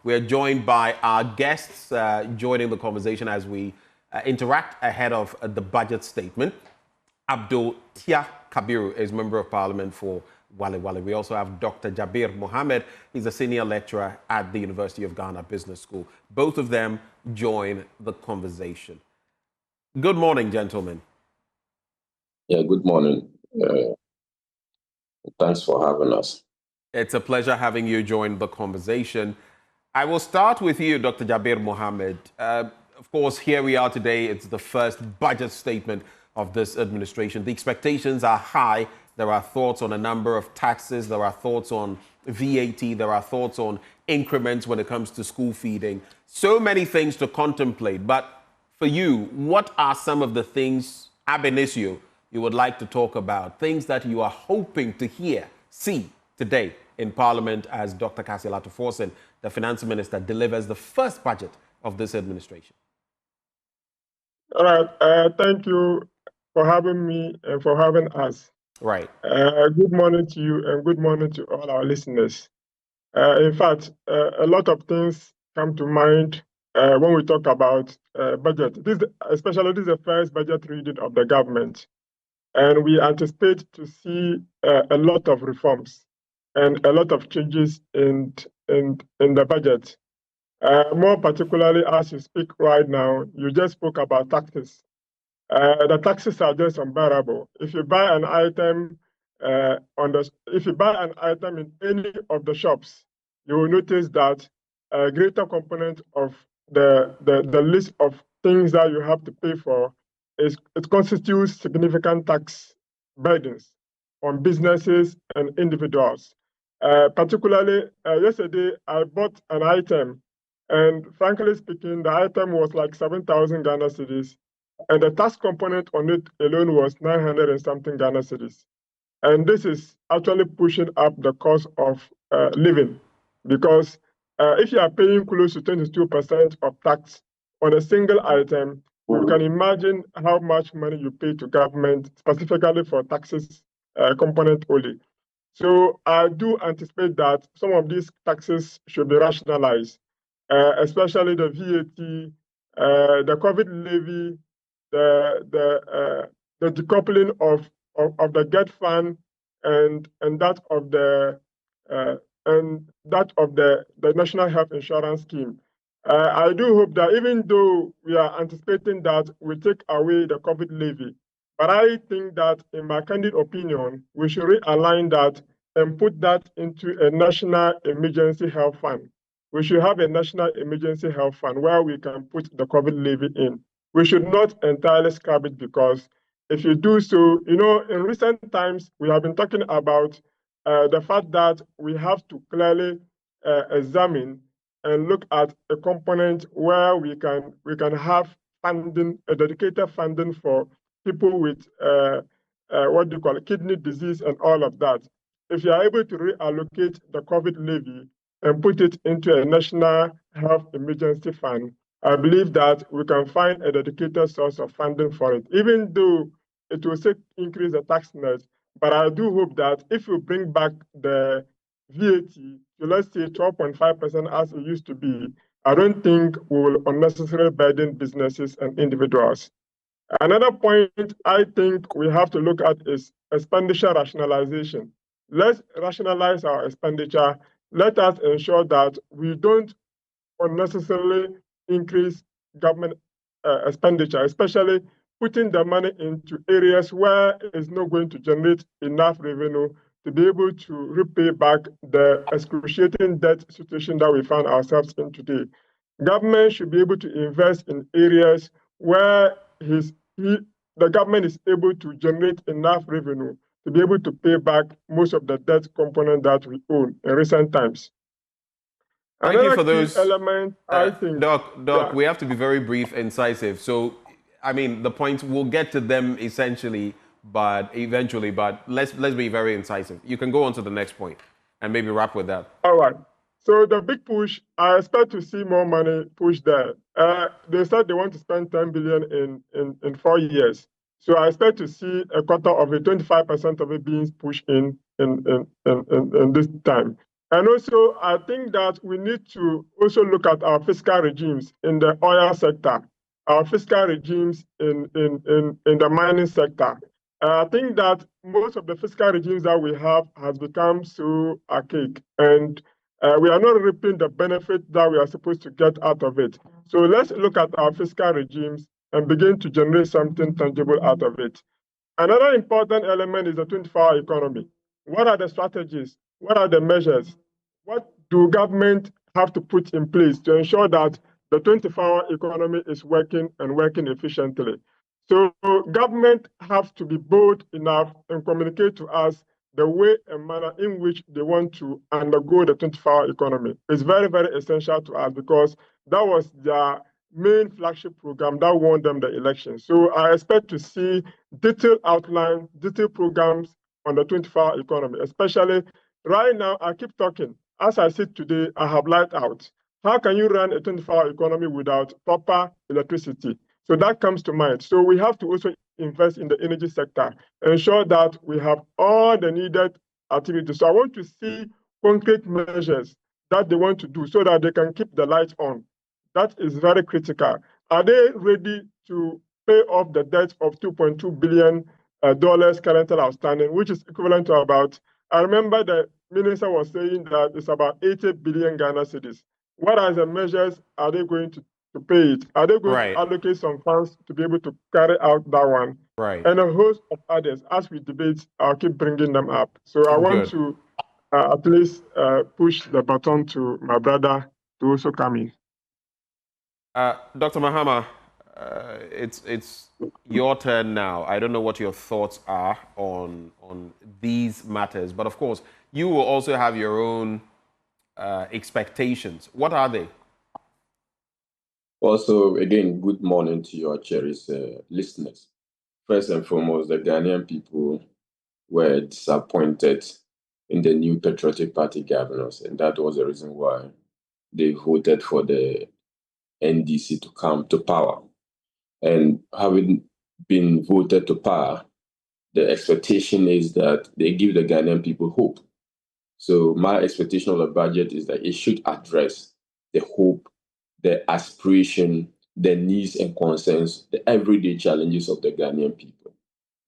We're joined by our guests joining the conversation as we interact ahead of the budget statement. Abdul Tia Kabiru is Member of Parliament for Wale Wale. We also have Dr. Jabir Mohammed. He's a senior lecturer at the University of Ghana Business School. Both of them join the conversation. Good morning, gentlemen. Yeah, good morning. Thanks for having us. It's a pleasure having you join the conversation. I will start with you, Dr. Jabir Mohammed. Of course, here we are today. It's the first budget statement of this administration. The expectations are high. There are thoughts on a number of taxes. There are thoughts on VAT. There are thoughts on increments when it comes to school feeding. So many things to contemplate. But for you, what are some of the things, ab initio, you would like to talk about? Things that you are hoping to see today in Parliament as Dr. Cassiel Ato Forson, the Finance Minister, delivers the first budget of this administration. All right. Thank you for having me and for having us. Right. Good morning to you and good morning to all our listeners. In fact, a lot of things come to mind when we talk about budget. This is the first budget reading of the government. And we anticipate to see a lot of reforms and a lot of changes in the budget. More particularly, as you speak right now, you just spoke about taxes. The taxes are just unbearable. If you buy an item if you buy an item in any of the shops, you will notice that a greater component of the list of things that you have to pay for it constitutes significant tax burdens on businesses and individuals. Particularly, yesterday I bought an item, and frankly speaking, the item was like 7,000 Ghana cedis, and the tax component on it alone was 900 and something Ghana cedis. And this is actually pushing up the cost of living, because if you are paying close to 22% of tax on a single item, you can imagine how much money you pay to government, specifically for taxes component only. So I do anticipate that some of these taxes should be rationalized, especially the VAT, the COVID levy, the decoupling of the GET fund and that of the National Health Insurance Scheme. I do hope that even though we are anticipating that we take away the COVID levy, but I think that, in my candid opinion, we should realign that and put that into a national emergency health fund. We should have a national emergency health fund where we can put the COVID levy in. We should not entirely scrap it, because if you do so, in recent times, we have been talking about the fact that we have to clearly examine and look at a component where we can have funding, a dedicated funding for people with kidney disease and all of that. If you are able to reallocate the COVID levy and put it into a national health emergency fund, I believe that we can find a dedicated source of funding for it, even though it will increase the tax net. But I do hope that if we bring back the VAT to, let's say, 12.5% as it used to be, I don't think we will unnecessarily burden businesses and individuals. Another point I think we have to look at is expenditure rationalization. Let's rationalize our expenditure. Let us ensure that we don't unnecessarily increase government expenditure, especially putting the money into areas where it's not going to generate enough revenue to be able to repay back the excruciating debt situation that we find ourselves in today. Government should be able to invest in areas where the government is able to generate enough revenue to be able to pay back most of the debt component that we own in recent times. Thank you for those elements. I think, Doc, we have to be very brief, incisive. So, I mean, the points, we'll get to them essentially, but eventually, but let's be very incisive. You can go on to the next point and maybe wrap with that. All right. So the big push, I expect to see more money pushed there. They said they want to spend 10 billion in 4 years. So I expect to see a quarter of it, 25% of it being pushed in this time. And also, I think that we need to also look at our fiscal regimes in the oil sector, our fiscal regimes in the mining sector. I think that most of the fiscal regimes that we have has become so archaic, and we are not reaping the benefit that we are supposed to get out of it. So let's look at our fiscal regimes and begin to generate something tangible out of it. Another important element is the 24-hour economy. What are the strategies? What are the measures? What do government have to put in place to ensure that the 24-hour economy is working and working efficiently? So government have to be bold enough and communicate to us the way and manner in which they want to undergo the 24-hour economy. It's very, very essential to us because that was their main flagship program that won them the election. So I expect to see detailed outline, detailed programs on the 24-hour economy, especially right now. I keep talking. As I sit today, I have light out. How can you run a 24-hour economy without proper electricity? So that comes to mind. So we have to also invest in the energy sector, ensure that we have all the needed activities. So I want to see concrete measures that they want to do so that they can keep the lights on. That is very critical. Are they ready to pay off the debt of $2.2 billion currently outstanding, which is equivalent to about, I remember the minister was saying that it's about 80 billion Ghana cedis. What are the measures are they going to pay it? Are they going to allocate some funds to be able to carry out that one? Right. And a host of others. As we debate, I'll keep bringing them up. So I want to at least push the button to my brother to also come in. Dr. Mahama, it's your turn now. I don't know what your thoughts are on these matters, but of course, you will also have your own expectations. What are they? Also, again, good morning to your cherished listeners. First and foremost, the Ghanaian people were disappointed in the new Patriotic Party governors, and that was the reason why they voted for the NDC to come to power. And having been voted to power, the expectation is that they give the Ghanaian people hope. So my expectation of the budget is that it should address the hope, the aspiration, the needs and concerns, the everyday challenges of the Ghanaian people.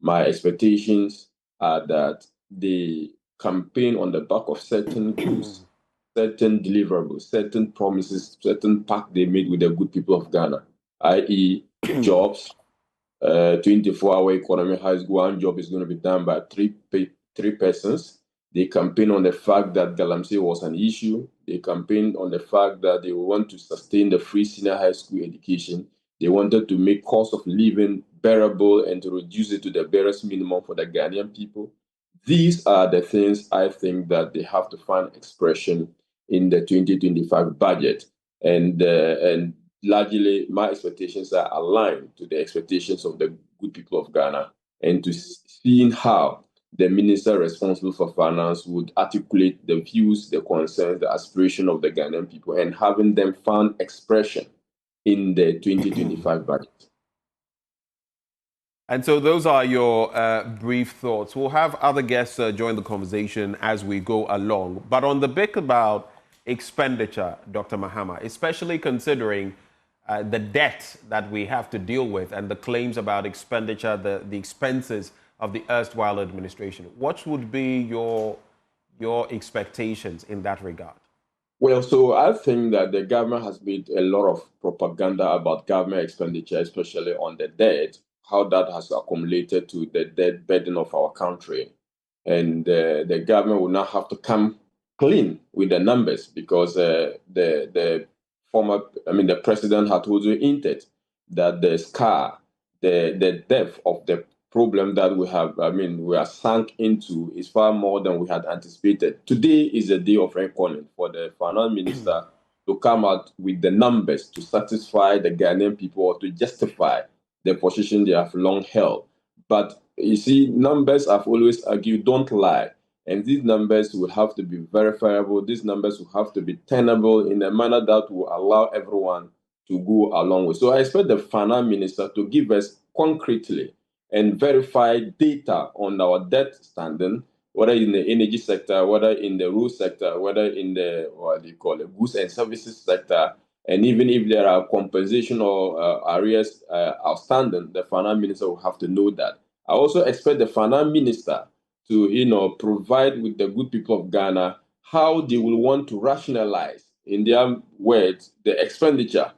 My expectations are that they campaign on the back of certain goals, certain deliverables, certain promises, certain pact they made with the good people of Ghana, i.e. jobs, 24-hour economy has one job is going to be done by three persons. They campaign on the fact that Galamsey was an issue. They campaigned on the fact that they want to sustain the free senior high school education. They wanted to make cost of living bearable and to reduce it to the barest minimum for the Ghanaian people. These are the things I think that they have to find expression in the 2025 budget. And largely, my expectations are aligned to the expectations of the good people of Ghana, and to seeing how the minister responsible for finance would articulate the views, the concerns, the aspiration of the Ghanaian people, and having them find expression in the 2025 budget. And so those are your brief thoughts. We'll have other guests join the conversation as we go along. But on the bit about expenditure, Dr. Mahama, especially considering the debt that we have to deal with and the claims about expenditure, the expenses of the erstwhile administration, what would be your expectations in that regard? Well, so I think that the government has made a lot of propaganda about government expenditure, especially on the debt, how that has accumulated to the debt burden of our country. And the government will now have to come clean with the numbers because the president had also hinted that the scar, the depth of the problem that we have, we are sunk into is far more than we had anticipated. Today is a day of reckoning for the finance minister to come out with the numbers to satisfy the Ghanaian people or to justify the position they have long held. But you see, numbers, I've always argued, don't lie. And these numbers will have to be verifiable. These numbers will have to be tenable in a manner that will allow everyone to go along with. So I expect the finance minister to give us concretely and verified data on our debt standing, whether in the energy sector, whether in the road sector, whether in the, what do you call it, goods and services sector, and even if there are compensation or arrears outstanding, the finance minister will have to know that. I also expect the finance minister to, provide with the good people of Ghana how they will want to rationalize, in their words, the expenditure,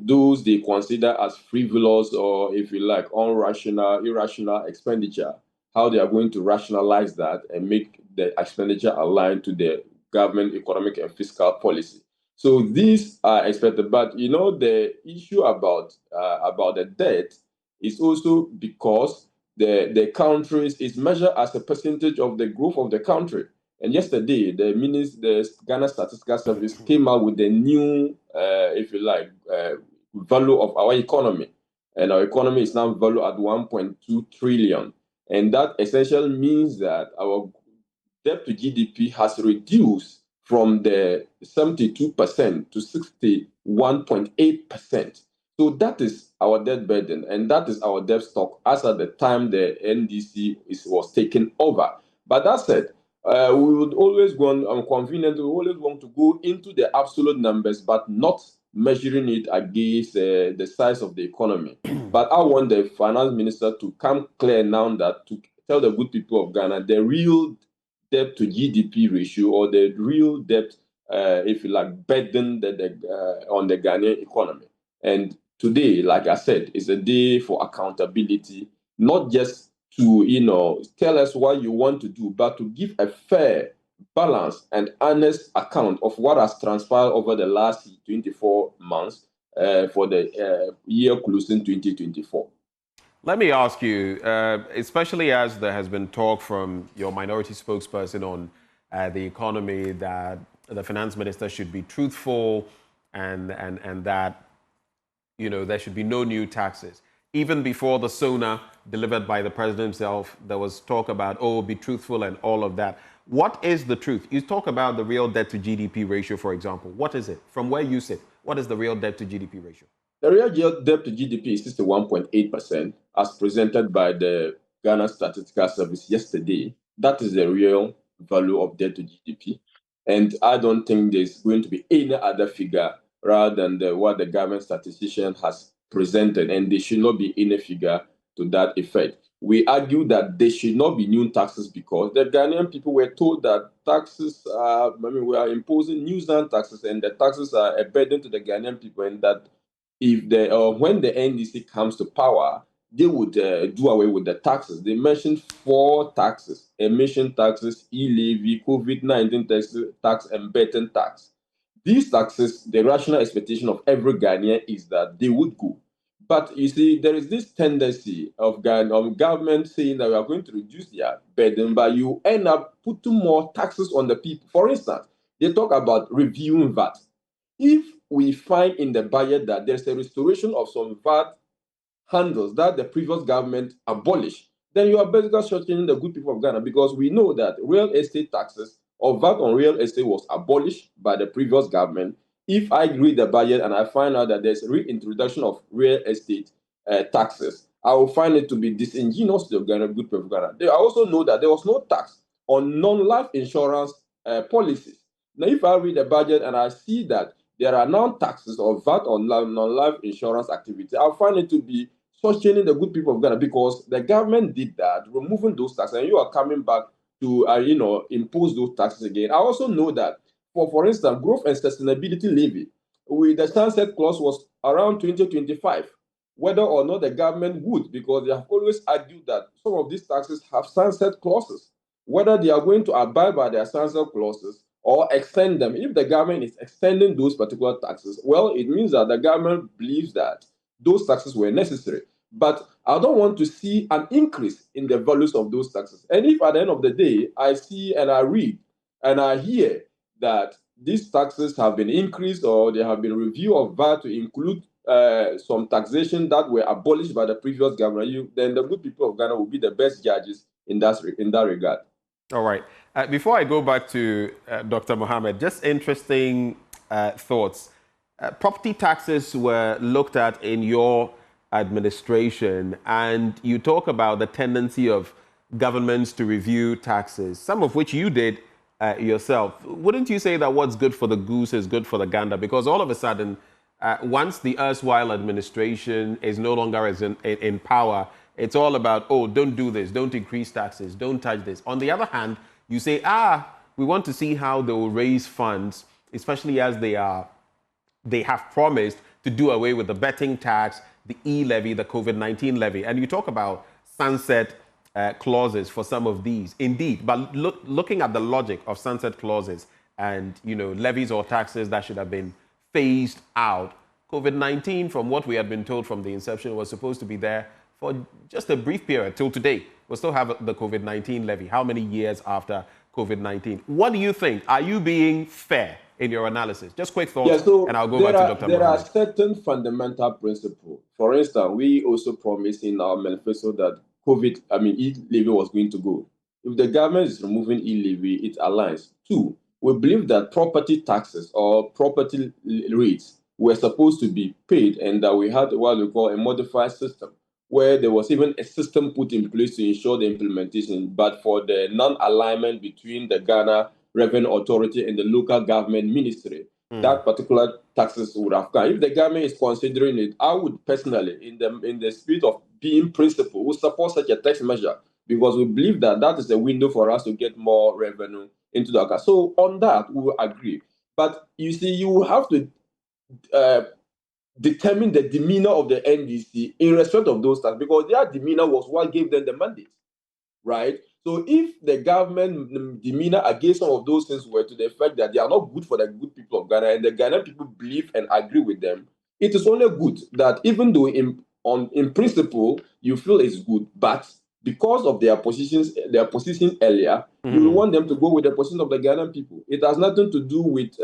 those they consider as frivolous or, if you like, irrational expenditure, how they are going to rationalize that and make the expenditure aligned to the government economic and fiscal policy. So these are expected, but the issue about the debt is also because the countries is measured as a percentage of the growth of the country. And yesterday, the Ghana Statistical Service came out with the new, if you like, value of our economy, and our economy is now valued at 1.2 trillion, and that essentially means that our debt to GDP has reduced from the 72% to 61.8%. So that is our debt burden, and that is our debt stock as at the time the NDC was taken over. But that said, we would always I'm convenient, we always want to go into the absolute numbers, but not measuring it against the size of the economy. But I want the finance minister to come clear now, that to tell the good people of Ghana the real debt to GDP ratio, or the real debt, if you like, burden on the Ghanaian economy. And today, like I said, is a day for accountability, not just to tell us what you want to do, but to give a fair, balanced, and honest account of what has transpired over the last 24 months for the year closing 2024. Let me ask you, especially as there has been talk from your minority spokesperson on the economy, that the finance minister should be truthful and that there should be no new taxes. Even before the SONA delivered by the president himself, there was talk about, be truthful and all of that. What is the truth? You talk about the real debt to GDP ratio, for example. What is it? From where you sit, what is the real debt to GDP ratio? The real debt to GDP is 61.8%, as presented by the Ghana Statistical Service yesterday. That is the real value of debt to GDP. And I don't think there's going to be any other figure rather than what the government statistician has presented, and there should not be any figure to that effect. We argue that there should not be new taxes because the Ghanaian people were told that taxes we are imposing new taxes, and the taxes are a burden to the Ghanaian people, and that when the NDC comes to power, they would do away with the taxes. They mentioned 4 taxes: emission taxes, e-levy, COVID-19 tax, and betting tax. These taxes, the rational expectation of every Ghanaian is that they would go. But you see, there is this tendency of government saying that we are going to reduce their burden, but you end up putting more taxes on the people. For instance, they talk about reviewing VAT. If we find in the budget that there's a restoration of some VAT handles that the previous government abolished, then you are basically shortening the good people of Ghana, because we know that real estate taxes or VAT on real estate was abolished by the previous government. If I read the budget and I find out that there's reintroduction of real estate taxes, I will find it to be disingenuous to the good people of Ghana. I also know that there was no tax on non-life insurance policies. Now, if I read the budget and I see that there are now taxes or VAT on non-life insurance activity, I'll find it to be sustaining the good people of Ghana, because the government did that, removing those taxes, and you are coming back to impose those taxes again. I also know that, for instance, growth and sustainability levy, with the sunset clause was around 2025, whether or not the government would, because they have always argued that some of these taxes have sunset clauses, whether they are going to abide by their sunset clauses or extend them. If the government is extending those particular taxes, well, it means that the government believes that those taxes were necessary. But I don't want to see an increase in the values of those taxes. And if at the end of the day, I see and I read and I hear that these taxes have been increased, or there have been review of VAT to include some taxation that were abolished by the previous government, then the good people of Ghana will be the best judges in that regard. All right. Before I go back to Dr. Mohammed, just interesting thoughts. Property taxes were looked at in your administration, and you talk about the tendency of governments to review taxes, some of which you did yourself. Wouldn't you say that what's good for the goose is good for the gander? Because all of a sudden, once the erstwhile administration is no longer in power, it's all about, oh, don't do this, don't increase taxes, don't touch this. On the other hand, you say, we want to see how they will raise funds, especially as they have promised to do away with the betting tax, the e-levy, the COVID-19 levy. And you talk about sunset clauses for some of these. Indeed, but looking at the logic of sunset clauses and, levies or taxes that should have been phased out, COVID-19, from what we had been told from the inception, was supposed to be there for just a brief period till today. We still have the COVID-19 levy. How many years after COVID-19? What do you think? Are you being fair in your analysis? Just quick thoughts, and I'll go back to Dr. There are Mohammed. certain fundamental principles. For instance, we also promised in our manifesto that e-levy was going to go. If the government is removing e-levy, it aligns. Two, we believe that property taxes or property rates were supposed to be paid, and that we had what we call a modified system, where there was even a system put in place to ensure the implementation, but for the non-alignment between the Ghana Revenue Authority and the local government ministry, that particular taxes would have gone. If the government is considering it, I would personally, in the spirit of being principled, would support such a tax measure, because we believe that that is a window for us to get more revenue into the account. So on that, we will agree. But you see, you have to determine the demeanor of the NDC in respect of those taxes, because their demeanor was what gave them the mandate, right? So if the government demeanor against some of those things were to the effect that they are not good for the good people of Ghana, and the Ghanaian people believe and agree with them, it is only good that even though in principle you feel it's good, but because of their position earlier, you want them to go with the position of the Ghanaian people. It has nothing to do with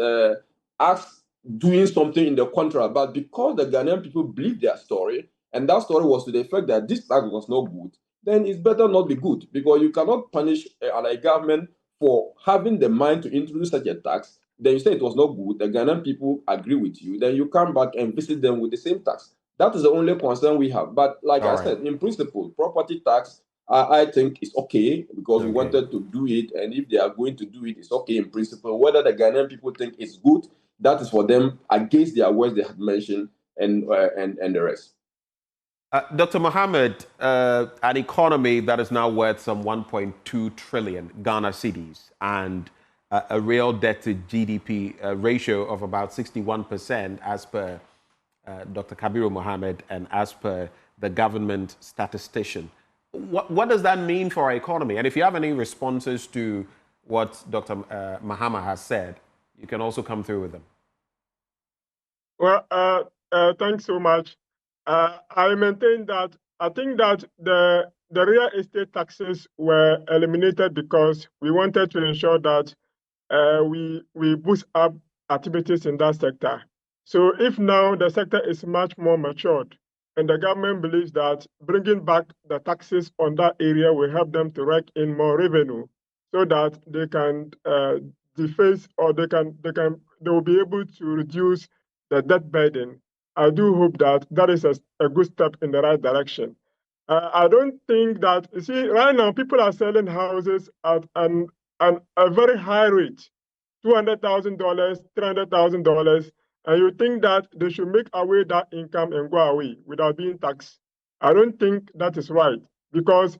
us doing something in the contrary, but because the Ghanaian people believe their story, and that story was to the effect that this tax was not good, then it's better not be good, because you cannot punish a government for having the mind to introduce such a tax. Then you say it was not good, the Ghanaian people agree with you, then you come back and visit them with the same tax. That is the only concern we have. But like I said, in principle, property tax, I think is okay, because we wanted to do it, and if they are going to do it, it's okay in principle. Whether the Ghanaian people think it's good, that is for them, against their words they had mentioned, and the rest. Dr. Mohammed, an economy that is now worth some 1.2 trillion Ghana cedis, and a real debt to GDP ratio of about 61%, as per Dr. Kabiru Mohammed and as per the government statistician. What does that mean for our economy? And if you have any responses to what Dr. Mahama has said, you can also come through with them. Well, thanks so much. I maintain that I think that the real estate taxes were eliminated because we wanted to ensure that we boost up activities in that sector. So if now the sector is much more matured, and the government believes that bringing back the taxes on that area will help them to rake in more revenue, so that they can deface, or they will be able to reduce the debt burden. I do hope that that is a good step in the right direction. I don't think that, you see, right now people are selling houses at a very high rate, $200,000, $300,000, and you think that they should make away that income and go away without being taxed. I don't think that is right, because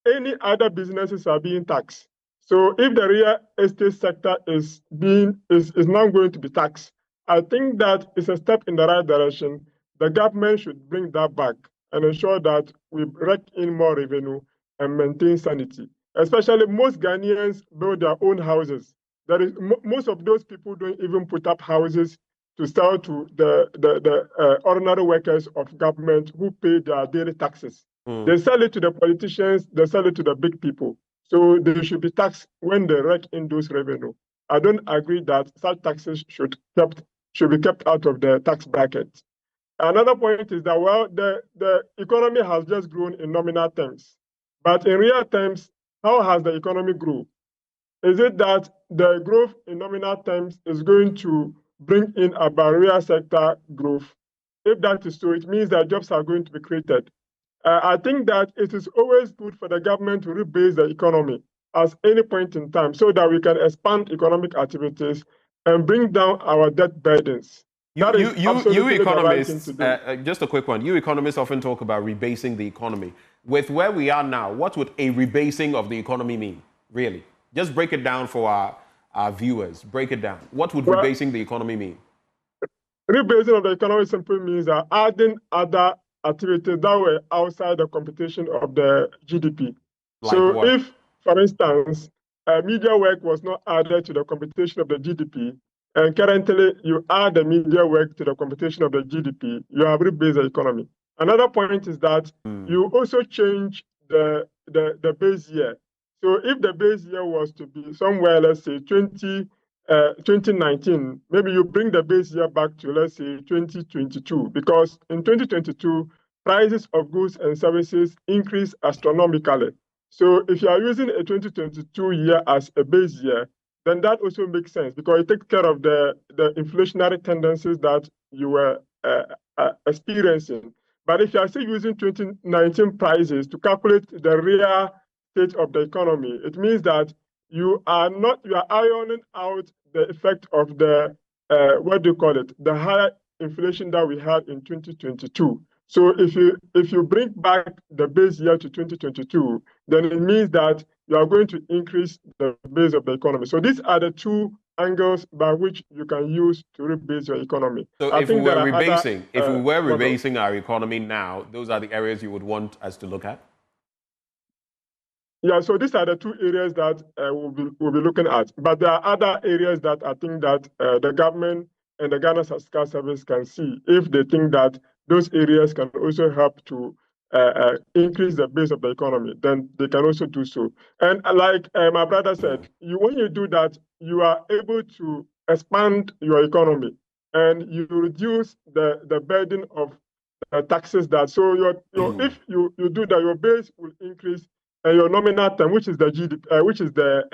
any other businesses are being taxed. So if the real estate sector is now going to be taxed, I think that is a step in the right direction. The government should bring that back and ensure that we rake in more revenue and maintain sanity. Especially most Ghanaians build their own houses. Most of those people don't even put up houses to sell to the ordinary workers of government who pay their daily taxes. They sell it to the politicians, they sell it to the big people. So they should be taxed when they rake in those revenue. I don't agree that such taxes should be kept out of the tax bracket. Another point is that, well, the economy has just grown in nominal terms. But in real terms, how has the economy grown? Is it that the growth in nominal terms is going to bring in about real sector growth? If that is so, it means that jobs are going to be created. I think that it is always good for the government to rebase the economy at any point in time so that we can expand economic activities and bring down our debt burdens. That is absolutely the right thing to do. Just a quick one. You economists often talk about rebasing the economy. With where we are now, what would a rebasing of the economy mean, really? Just break it down for our viewers. Break it down. What would rebasing the economy mean? Rebasing of the economy simply means that adding other activities that were outside the computation of the GDP. Like so what? If, for instance, media work was not added to the computation of the GDP, and currently you add the media work to the computation of the GDP, you have rebased the economy. Another point is that you also change the base year. So if the base year was to be somewhere, let's say 2019, maybe you bring the base year back to, let's say, 2022, because in 2022, prices of goods and services increased astronomically. So if you are using a 2022 year as a base year, then that also makes sense because it takes care of the inflationary tendencies that you were experiencing. But if you are still using 2019 prices to calculate the real state of the economy, it means that you are ironing out the effect of the the higher inflation that we had in 2022. So if you bring back the base year to 2022, then it means that you are going to increase the base of the economy. So these are the two angles by which you can use to rebase your economy. So if we were rebasing our economy now, those are the areas you would want us to look at? Yeah, so these are the two areas that we'll be looking at. But there are other areas that I think that the government and the Ghana Statistical Service can see if they think that those areas can also help to increase the base of the economy, then they can also do so. And like my brother said, when you do that, you are able to expand your economy and you reduce the burden of taxes that. So if you do that, your base will increase and your nominal term, which is the GDP, which is the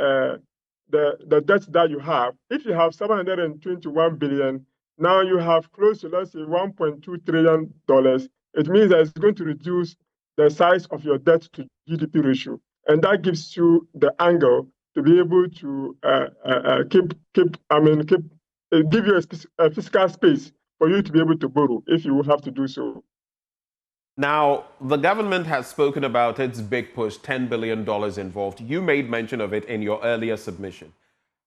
debt that you have. If you have 721 billion, now you have close to, let's say, $1.2 trillion. It means that it's going to reduce the size of your debt to GDP ratio. And that gives you the angle to be able to give you a fiscal space for you to be able to borrow if you will have to do so. Now, the government has spoken about its big push, $10 billion involved. You made mention of it in your earlier submission.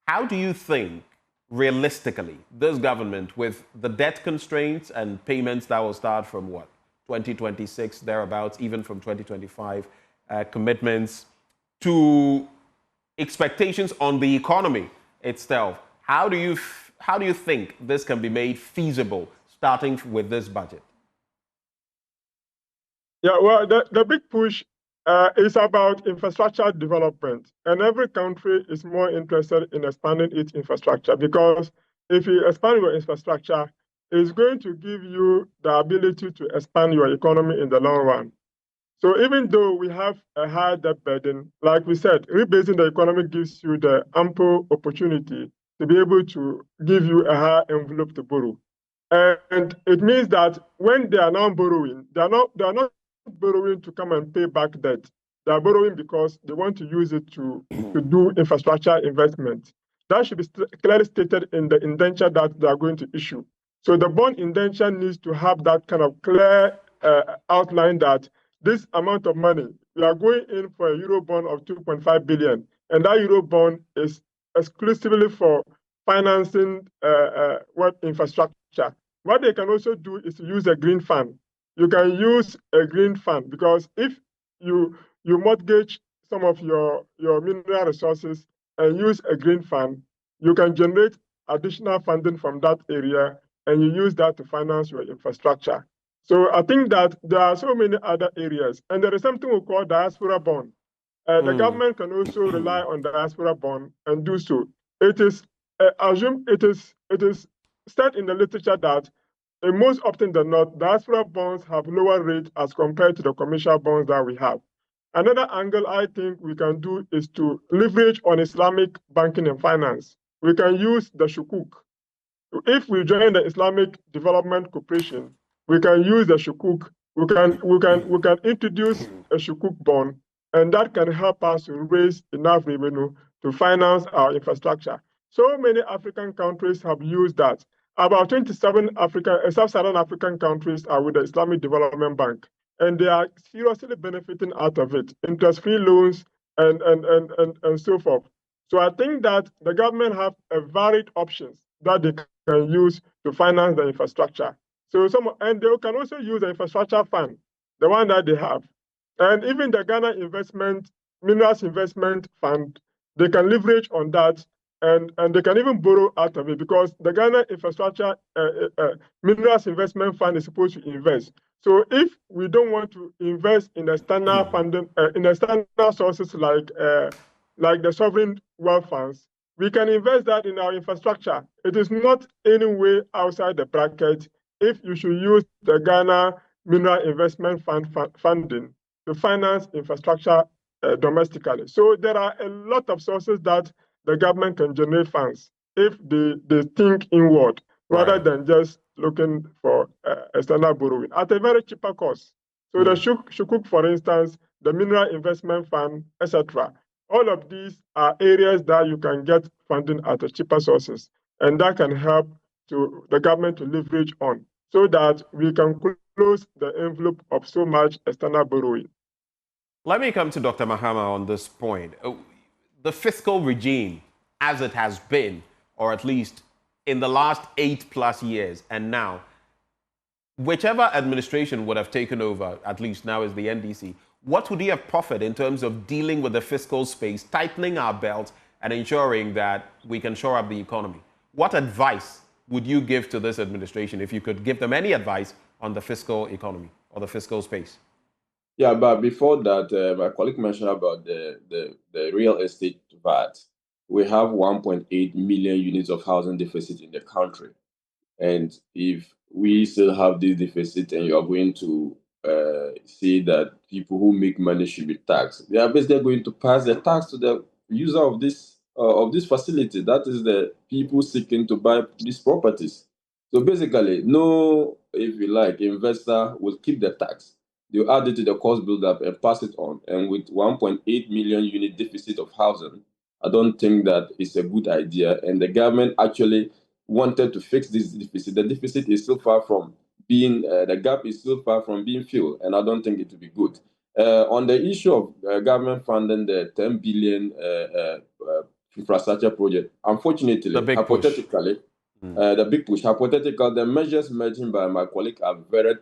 How do you think, realistically, this government, with the debt constraints and payments that will start from what, 2026, thereabouts, even from 2025, commitments to expectations on the economy itself, how do you think this can be made feasible, starting with this budget? Yeah, well, the big push is about infrastructure development. And every country is more interested in expanding its infrastructure because if you expand your infrastructure, it's going to give you the ability to expand your economy in the long run. So even though we have a high debt burden, like we said, rebasing the economy gives you the ample opportunity to be able to give you a high envelope to borrow. And it means that when they are now borrowing, they are not borrowing to come and pay back debt. They are borrowing because they want to use it to do infrastructure investment. That should be clearly stated in the indenture that they are going to issue. So the bond indenture needs to have that kind of clear outline that this amount of money, we are going in for a Eurobond of 2.5 billion, and that Eurobond is exclusively for financing infrastructure. What they can also do is to use a green fund. You can use a green fund because if you mortgage some of your mineral resources and use a green fund, you can generate additional funding from that area and you use that to finance your infrastructure. So I think that there are so many other areas. And there is something we call diaspora bond. The government can also rely on diaspora bond and do so. It is said in the literature that most often than not, diaspora bonds have lower rates as compared to the commercial bonds that we have. Another angle I think we can do is to leverage on Islamic banking and finance. We can use the Sukuk. If we join the Islamic Development Corporation, we can use the Sukuk we can introduce a Sukuk bond, and that can help us to raise enough revenue to finance our infrastructure. So many African countries have used that. About 27 sub-Saharan African countries are with the Islamic Development Bank, and they are seriously benefiting out of it, interest-free loans and so forth. So I think that the government have a varied options that they can use to finance the infrastructure. So and they can also use the infrastructure fund, the one that they have. And even the Ghana Minerals Investment Fund, they can leverage on that and they can even borrow out of it because the Ghana Infrastructure Minerals Investment Fund is supposed to invest. So if we don't want to invest in the standard funding, in the standard sources like the sovereign wealth funds, we can invest that in our infrastructure. It is not any way outside the bracket if you should use the Ghana Mineral Investment Fund funding to finance infrastructure domestically. So there are a lot of sources that the government can generate funds if they think inward rather than just looking for external borrowing at a very cheaper cost. So the Sukuk, for instance, the Mineral Investment Fund, etc. All of these are areas that you can get funding at a cheaper sources, and that can help to the government to leverage on so that we can close the envelope of so much external borrowing. Let me come to Dr. Mahama on this point. The fiscal regime, as it has been, or at least in the last 8+ years, and now, whichever administration would have taken over, at least now is the NDC, what would he have profited in terms of dealing with the fiscal space, tightening our belt, and ensuring that we can shore up the economy? What advice would you give to this administration if you could give them any advice on the fiscal economy or the fiscal space? Yeah, but before that, my colleague mentioned about the real estate VAT. We have 1.8 million units of housing deficit in the country. And if we still have this deficit and you are going to say that people who make money should be taxed, they are basically going to pass the tax to the user of this facility. That is the people seeking to buy these properties. So basically, no, if you like, investor will keep the tax. They'll add it to the cost build-up and pass it on. And with 1.8 million unit deficit of housing, I don't think that it's a good idea. And the government actually wanted to fix this deficit. The deficit is still far from being, the gap is still far from being filled, and I don't think it will be good. On the issue of government funding the 10 billion infrastructure project, unfortunately, hypothetically, the big push, hypothetical, the measures mentioned by my colleague are very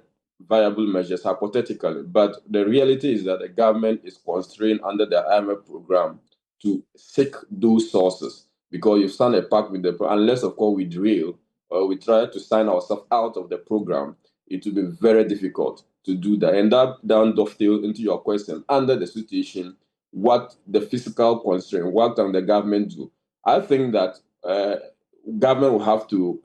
viable measures, hypothetically, but the reality is that the government is constrained under the IMF program to seek those sources. Because you sign a pact with the unless of course we drill or we try to sign ourselves out of the program, it will be very difficult to do that. And that down dovetail into your question, under the situation, what the fiscal constraint, what can the government do? I think that government will have to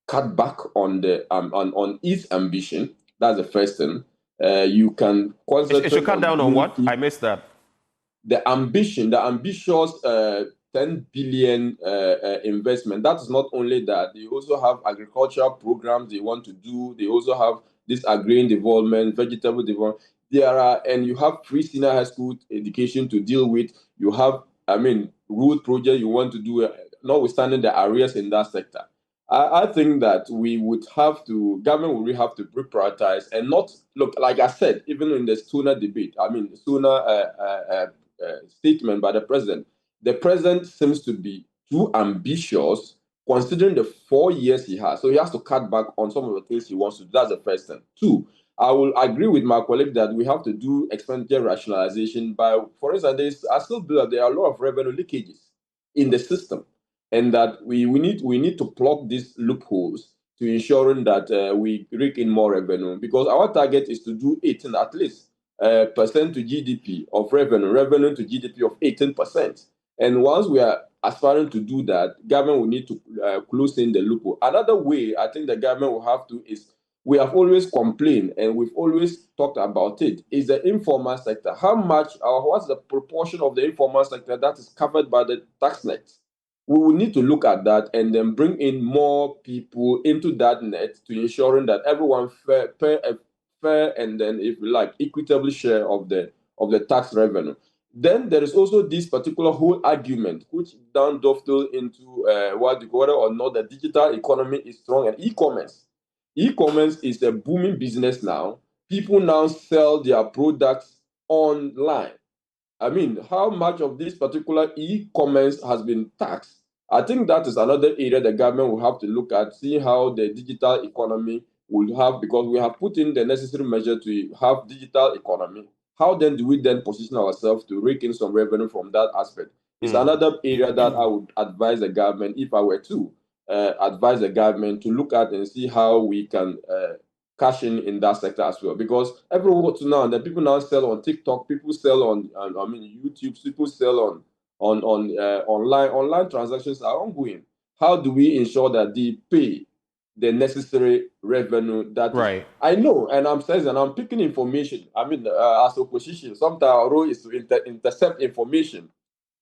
cut back on the on its ambition. That's the first thing. You can concentrate. It should cut down on what? I missed that. The ambitious 10 billion investment. That's not only that. They also have agricultural programs they want to do. They also have this agrarian development, vegetable development. And you have free senior high school education to deal with. You have, road project you want to do, notwithstanding the arrears in that sector. I think that government will really have to prioritize and not look, like I said, even in the SUNA debate, SUNA statement by the president seems to be too ambitious considering the 4 years he has. So he has to cut back on some of the things he wants to do. That's the first thing. Two, I will agree with my colleague that we have to do expenditure rationalization by, for instance, I still believe that there are a lot of revenue leakages in the system, and that we need to plug these loopholes to ensuring that we rake in more revenue, because our target is to do 18 at least percent to GDP of revenue to GDP of 18%. And once we are aspiring to do that, government will need to close in the loophole. Another way I think the government will have to is, we have always complained and we've always talked about it, is the informal sector. How much or what's the proportion of the informal sector that is covered by the tax net? We will need to look at that and then bring in more people into that net to ensuring that everyone pay a fair and then, if you like, equitable share of the tax revenue. Then there is also this particular whole argument, which down dovetail into whether or not the digital economy is strong, and e-commerce. E-commerce is a booming business now. People now sell their products online. I mean, how much of this particular e-commerce has been taxed? I think that is another area the government will have to look at, see how the digital economy will have, because we have put in the necessary measure to have digital economy. How then do we then position ourselves to rake in some revenue from that aspect? It's another area that I would advise the government, if I were to advise the government, to look at and see how we can cash in that sector as well, because everyone to now and then people now sell on TikTok, people sell on YouTube, people sell on online transactions are ongoing. How do we ensure that they pay the necessary revenue that right? I know, and I'm saying, and I'm picking information. I mean, as opposition, sometimes our role is to intercept information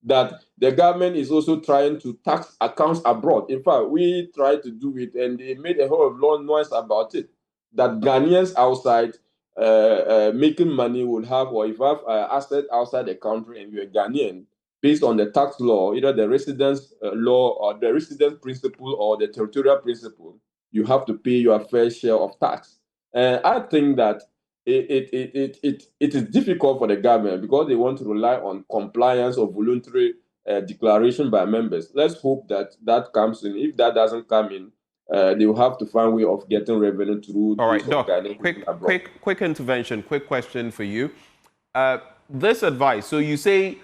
that the government is also trying to tax accounts abroad. In fact, we tried to do it, and they made a whole lot of noise about it, that Ghanaians outside making money would have, or if you have assets outside the country and you're a Ghanaian, based on the tax law, either the residence law or the residence principle or the territorial principle, you have to pay your fair share of tax. And I think that it is difficult for the government because they want to rely on compliance or voluntary declaration by members. Let's hope that that comes in. If that doesn't come in, they will have to find a way of getting revenue through. All right, Doc. Quick intervention. Quick question for you. This advice. So you say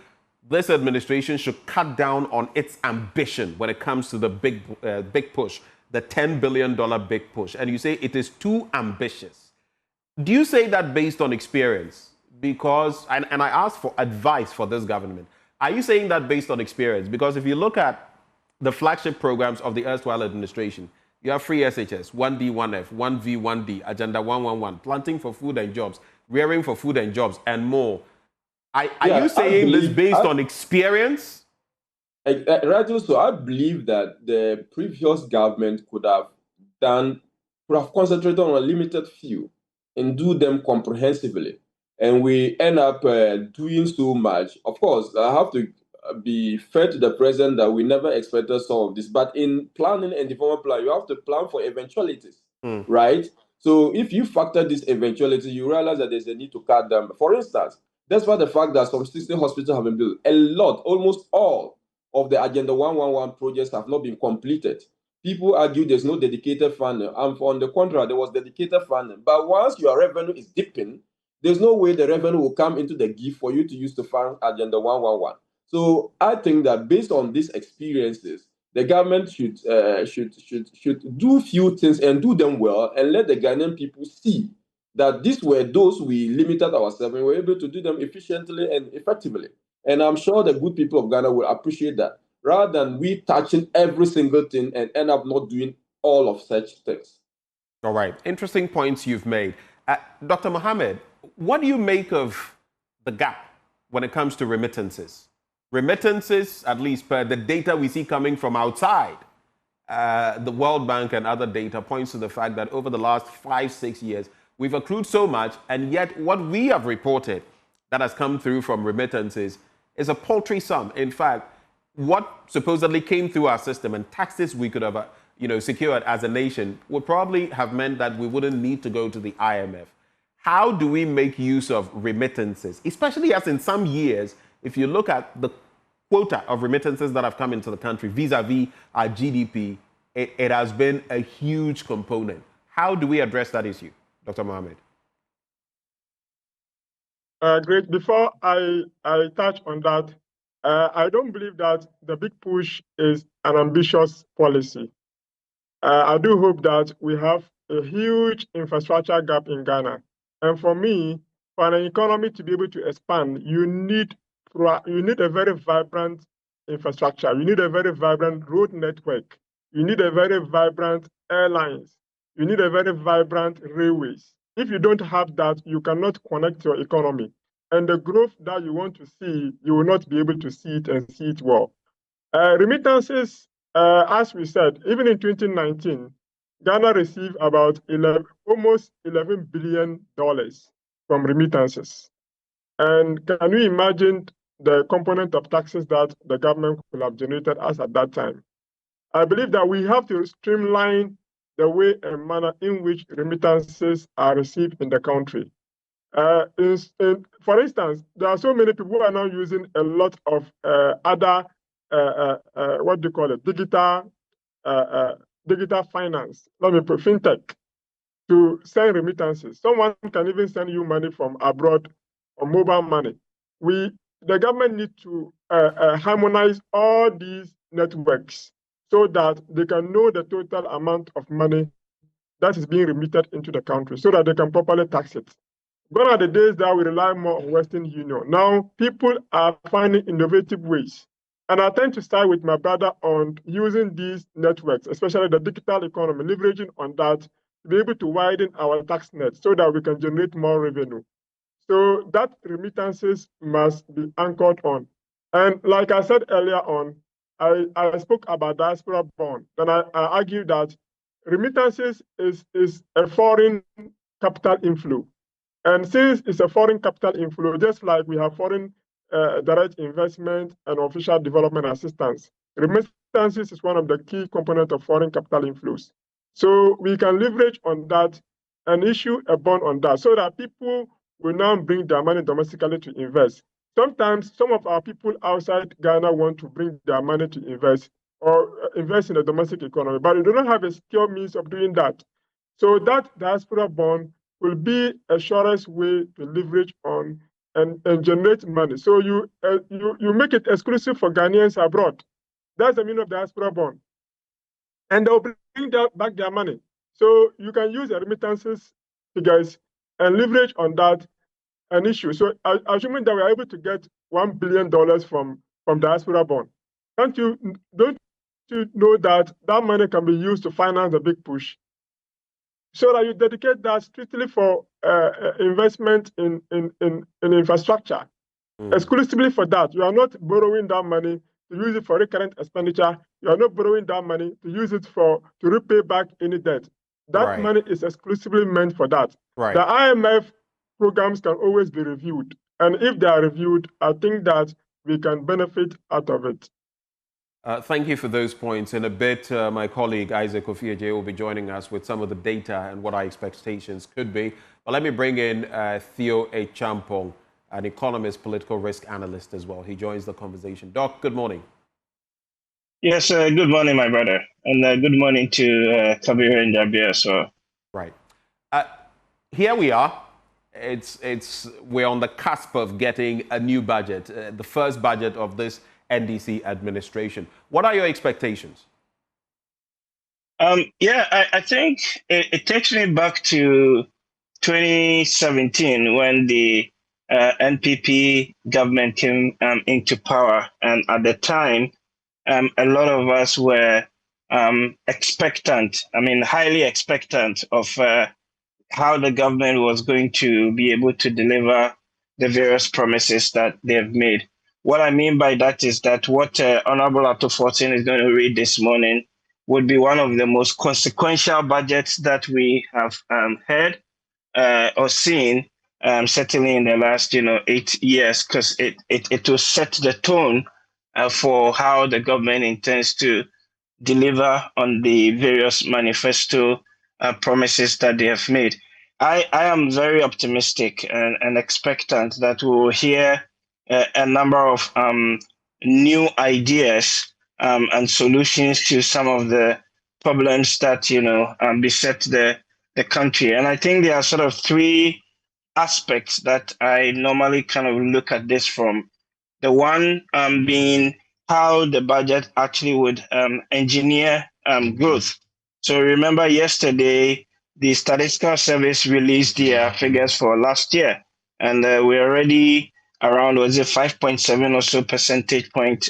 this administration should cut down on its ambition when it comes to the big push, the $10 billion big push, and you say it is too ambitious. Do you say that based on experience? Because, and I ask for advice for this government. Are you saying that based on experience? Because if you look at the flagship programs of the erstwhile administration, you have free SHS, 1D, 1F, 1V, 1D, Agenda 111, planting for food and jobs, rearing for food and jobs, and more. Are you saying this based on experience? Right. So I believe that the previous government could have concentrated on a limited few and do them comprehensively. And we end up doing so much. Of course, I have to be fair to the president that we never expected some of this. But in planning and development plan, you have to plan for eventualities, right? So if you factor this eventuality, you realize that there's a need to cut them. For instance, despite the fact that some 60 hospitals have been built, a lot, almost all of the Agenda 111 projects have not been completed. People argue there's no dedicated funding. And on the contrary, there was dedicated funding. But once your revenue is dipping, there's no way the revenue will come into the gift for you to use to fund Agenda 111. So I think that based on these experiences, the government should do few things and do them well, and let the Ghanaian people see that these were those we limited ourselves and we were able to do them efficiently and effectively. And I'm sure the good people of Ghana will appreciate that, rather than we touching every single thing and end up not doing all of such things. All right. Interesting points you've made. Dr. Mohammed, what do you make of the gap when it comes to remittances? Remittances, at least per the data we see coming from outside, the World Bank and other data points to the fact that over the last 5-6 years, we've accrued so much, and yet what we have reported that has come through from remittances is a paltry sum. In fact, what supposedly came through our system and taxes we could have secured as a nation would probably have meant that we wouldn't need to go to the IMF. How do we make use of remittances, especially as in some years, if you look at the quota of remittances that have come into the country vis-a-vis our GDP, it has been a huge component. How do we address that issue, Dr. Mohammed? Great. Before I touch on that, I don't believe that the big push is an ambitious policy. I do hope that we have a huge infrastructure gap in Ghana. And for me, for an economy to be able to expand, you need a very vibrant infrastructure. You need a very vibrant road network. You need a very vibrant airlines. You need a very vibrant railways. If you don't have that, you cannot connect your economy. And the growth that you want to see, you will not be able to see it and see it well. Remittances, as we said, even in 2019, Ghana received about almost $11 billion from remittances. And can you imagine the component of taxes that the government could have generated as at that time? I believe that we have to streamline the way and manner in which remittances are received in the country. For instance, there are so many people who are now using a lot of other, what do you call it, digital finance, let me put fintech, to send remittances. Someone can even send you money from abroad or mobile money. The government need to harmonize all these networks so that they can know the total amount of money that is being remitted into the country so that they can properly tax it. Gone are the days that we rely more on Western Union. Now, people are finding innovative ways. And I tend to start with my brother on using these networks, especially the digital economy, leveraging on that to be able to widen our tax net so that we can generate more revenue. So that remittances must be anchored on. And like I said earlier on, I spoke about diaspora bond. Then I argue that remittances is a foreign capital inflow. And since it's a foreign capital inflow, just like we have foreign direct investment and official development assistance, remittances is one of the key components of foreign capital inflows. So we can leverage on that and issue a bond on that so that people will now bring their money domestically to invest. Sometimes some of our people outside Ghana want to bring their money to invest or invest in the domestic economy, but they do not have a secure means of doing that. So that diaspora bond will be a surest way to leverage on and generate money. So you make it exclusive for Ghanaians abroad. That's the meaning of diaspora bond. And they'll bring back their money. So you can use the remittances figures and leverage on that an issue. So assuming that we are able to get $1 billion from diaspora bond, don't you know that money can be used to finance a big push? So that you dedicate that strictly for investment in infrastructure, exclusively for that. You are not borrowing that money to use it for recurrent expenditure. You are not borrowing that money to use it to repay back any debt. That money is exclusively meant for that. Right. The IMF programs can always be reviewed. And if they are reviewed, I think that we can benefit out of it. Thank you for those points. In a bit, my colleague Isaac Ofie-Adjei will be joining us with some of the data and what our expectations could be. But let me bring in Theo Acheampong, an economist, political risk analyst as well. He joins the conversation. Doc, good morning. Yes, good morning, my brother. And good morning to Kabir and Jabir as well. Right. Here we are. We're on the cusp of getting a new budget, the first budget of this NDC administration. What are your expectations? I think it takes me back to 2017 when the NPP government came into power. And at the time, a lot of us were expectant, highly expectant of how the government was going to be able to deliver the various promises that they've made. What I mean by that is that what Honorable Ato Fortin is going to read this morning would be one of the most consequential budgets that we have heard or seen, certainly in the last 8 years, because it will set the tone for how the government intends to deliver on the various manifesto promises that they have made. I am very optimistic and expectant that we will hear a number of new ideas and solutions to some of the problems that beset the country. And I think there are sort of three aspects that I normally kind of look at this from. The one being how the budget actually would engineer growth. So remember yesterday, the Statistical Service released their figures for last year, and we're already around, 5.7 or so percentage point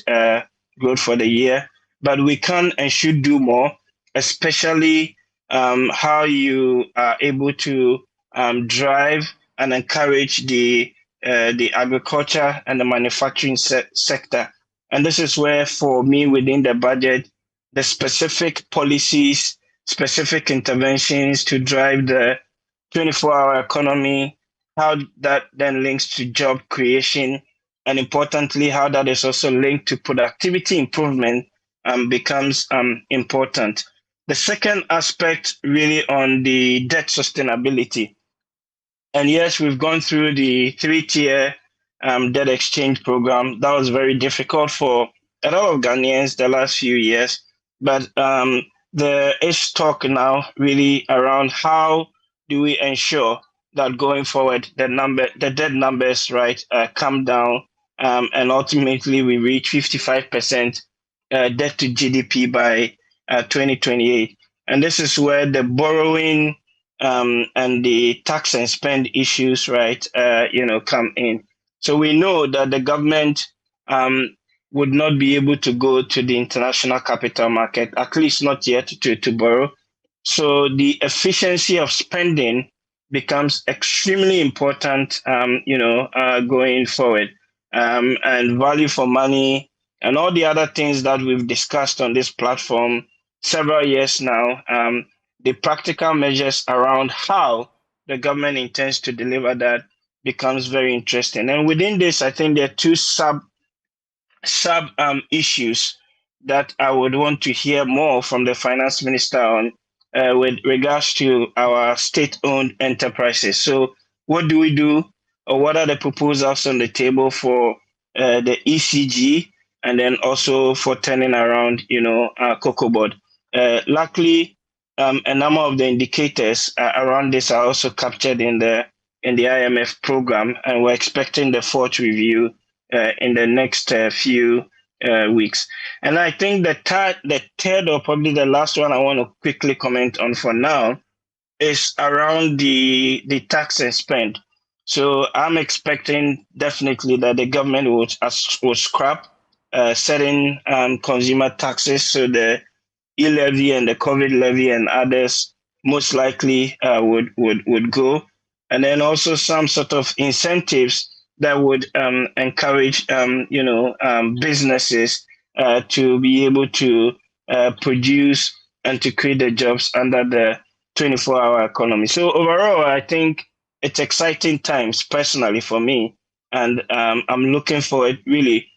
growth for the year. But we can and should do more, especially how you are able to drive and encourage the agriculture and the manufacturing sector. And this is where, for me, within the budget, the specific policies specific interventions to drive the 24-hour economy, how that then links to job creation, and importantly, how that is also linked to productivity improvement becomes important. The second aspect really on the debt sustainability. And yes, we've gone through the three-tier debt exchange program. That was very difficult for a lot of Ghanaians the last few years. But there is talk now really around how do we ensure that going forward the debt numbers come down, and ultimately we reach 55% debt to GDP by 2028. And this is where the borrowing and the tax and spend issues, come in. So we know that the government would not be able to go to the international capital market, at least not yet, to borrow. So the efficiency of spending becomes extremely important, going forward, and value for money and all the other things that we've discussed on this platform several years now. The practical measures around how the government intends to deliver that becomes very interesting. And within this, I think there are two sub issues that I would want to hear more from the finance minister on, with regards to our state-owned enterprises. So what do we do, or what are the proposals on the table for the ECG, and then also for turning around, COCOBOD? Luckily, a number of the indicators around this are also captured in the IMF program, and we're expecting the fourth review in the next few weeks. And I think the third, or probably the last one I want to quickly comment on for now, is around the tax and spend. So I'm expecting definitely that the government will scrap certain consumer taxes. So the e-levy and the COVID levy and others most likely would go. And then also some sort of incentives that would encourage businesses to be able to produce and to create the jobs under the 24-hour economy. So overall, I think it's exciting times personally for me, and I'm looking forward really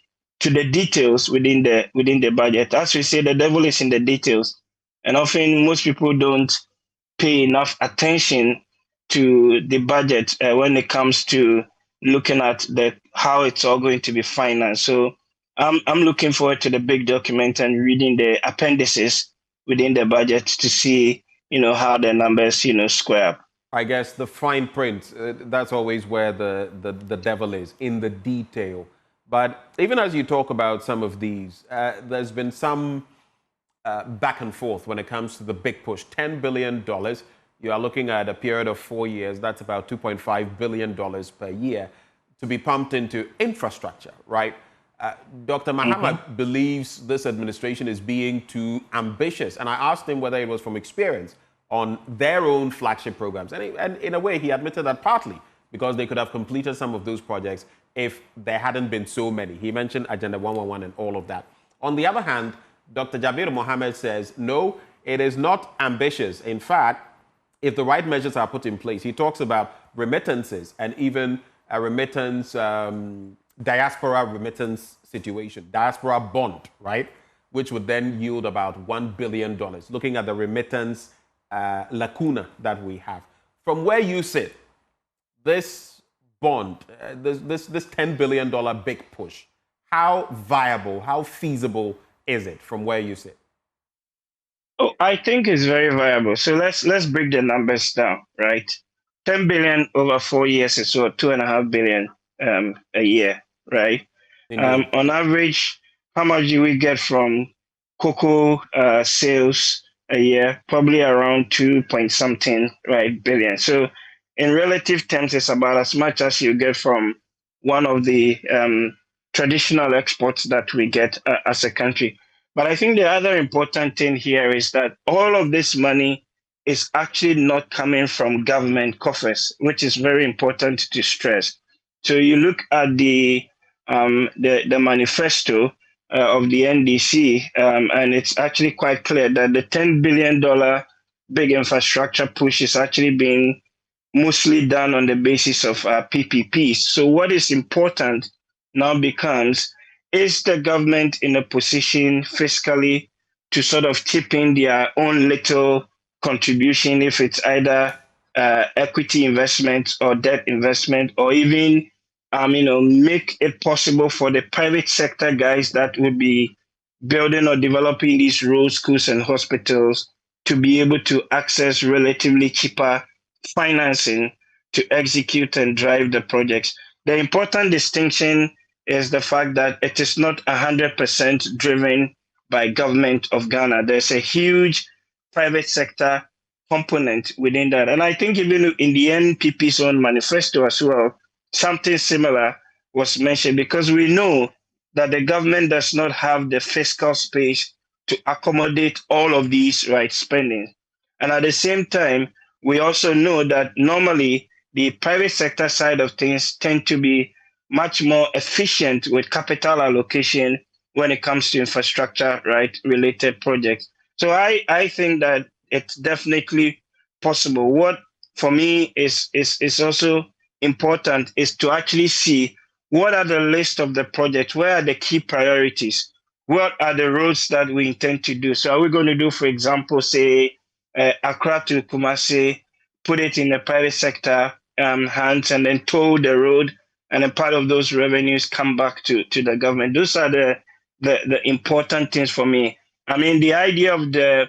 to the details within the budget. As we say, the devil is in the details, and often most people don't pay enough attention to the budget when it comes to looking at how it's all going to be financed. So I'm looking forward to the big document and reading the appendices within the budget to see how the numbers square up. I guess the fine print, that's always where the devil is, in the detail. But even as you talk about some of these, there's been some back and forth when it comes to the big push. $10 billion, you are looking at a period of 4 years, that's about $2.5 billion per year to be pumped into infrastructure, right? Dr. Mahama believes this administration is being too ambitious. And I asked him whether it was from experience on their own flagship programs. And in a way, he admitted that partly because they could have completed some of those projects if there hadn't been so many. He mentioned Agenda 111 and all of that. On the other hand, Dr. Jabir Mohammed says, no, it is not ambitious. In fact, if the right measures are put in place, he talks about remittances and even a remittance, diaspora remittance situation, diaspora bond, right? Which would then yield about $1 billion, looking at the remittance lacuna that we have. From where you sit, this bond, this $10 billion big push, how viable, how feasible is it from where you sit? Oh, I think it's very viable. So let's break the numbers down, right? 10 billion over 4 years is what, 2.5 billion a year, right? On average, how much do we get from cocoa sales a year? Probably around 2-point-something, right, billion. So in relative terms, it's about as much as you get from one of the traditional exports that we get as a country. But I think the other important thing here is that all of this money is actually not coming from government coffers, which is very important to stress. So you look at the manifesto of the NDC, and it's actually quite clear that the $10 billion big infrastructure push is actually being mostly done on the basis of PPPs. So what is important now becomes, is the government in a position fiscally to sort of chip in their own little contribution, if it's either equity investment or debt investment, or even make it possible for the private sector guys that would be building or developing these roads, schools, and hospitals to be able to access relatively cheaper financing to execute and drive the projects. The important distinction is the fact that it is not 100% driven by government of Ghana. There's a huge private sector component within that. And I think even in the NPP's own manifesto as well, something similar was mentioned, because we know that the government does not have the fiscal space to accommodate all of these spending. And at the same time, we also know that normally the private sector side of things tend to be much more efficient with capital allocation when it comes to infrastructure, related projects. So I think that it's definitely possible. What for me is also important is to actually see what are the list of the projects, where are the key priorities, what are the roads that we intend to do. So are we going to do, for example, say Accra to Kumasi, put it in the private sector hands, and then toll the road, and then part of those revenues come back to the government. Those are the important things for me. I mean, the idea of the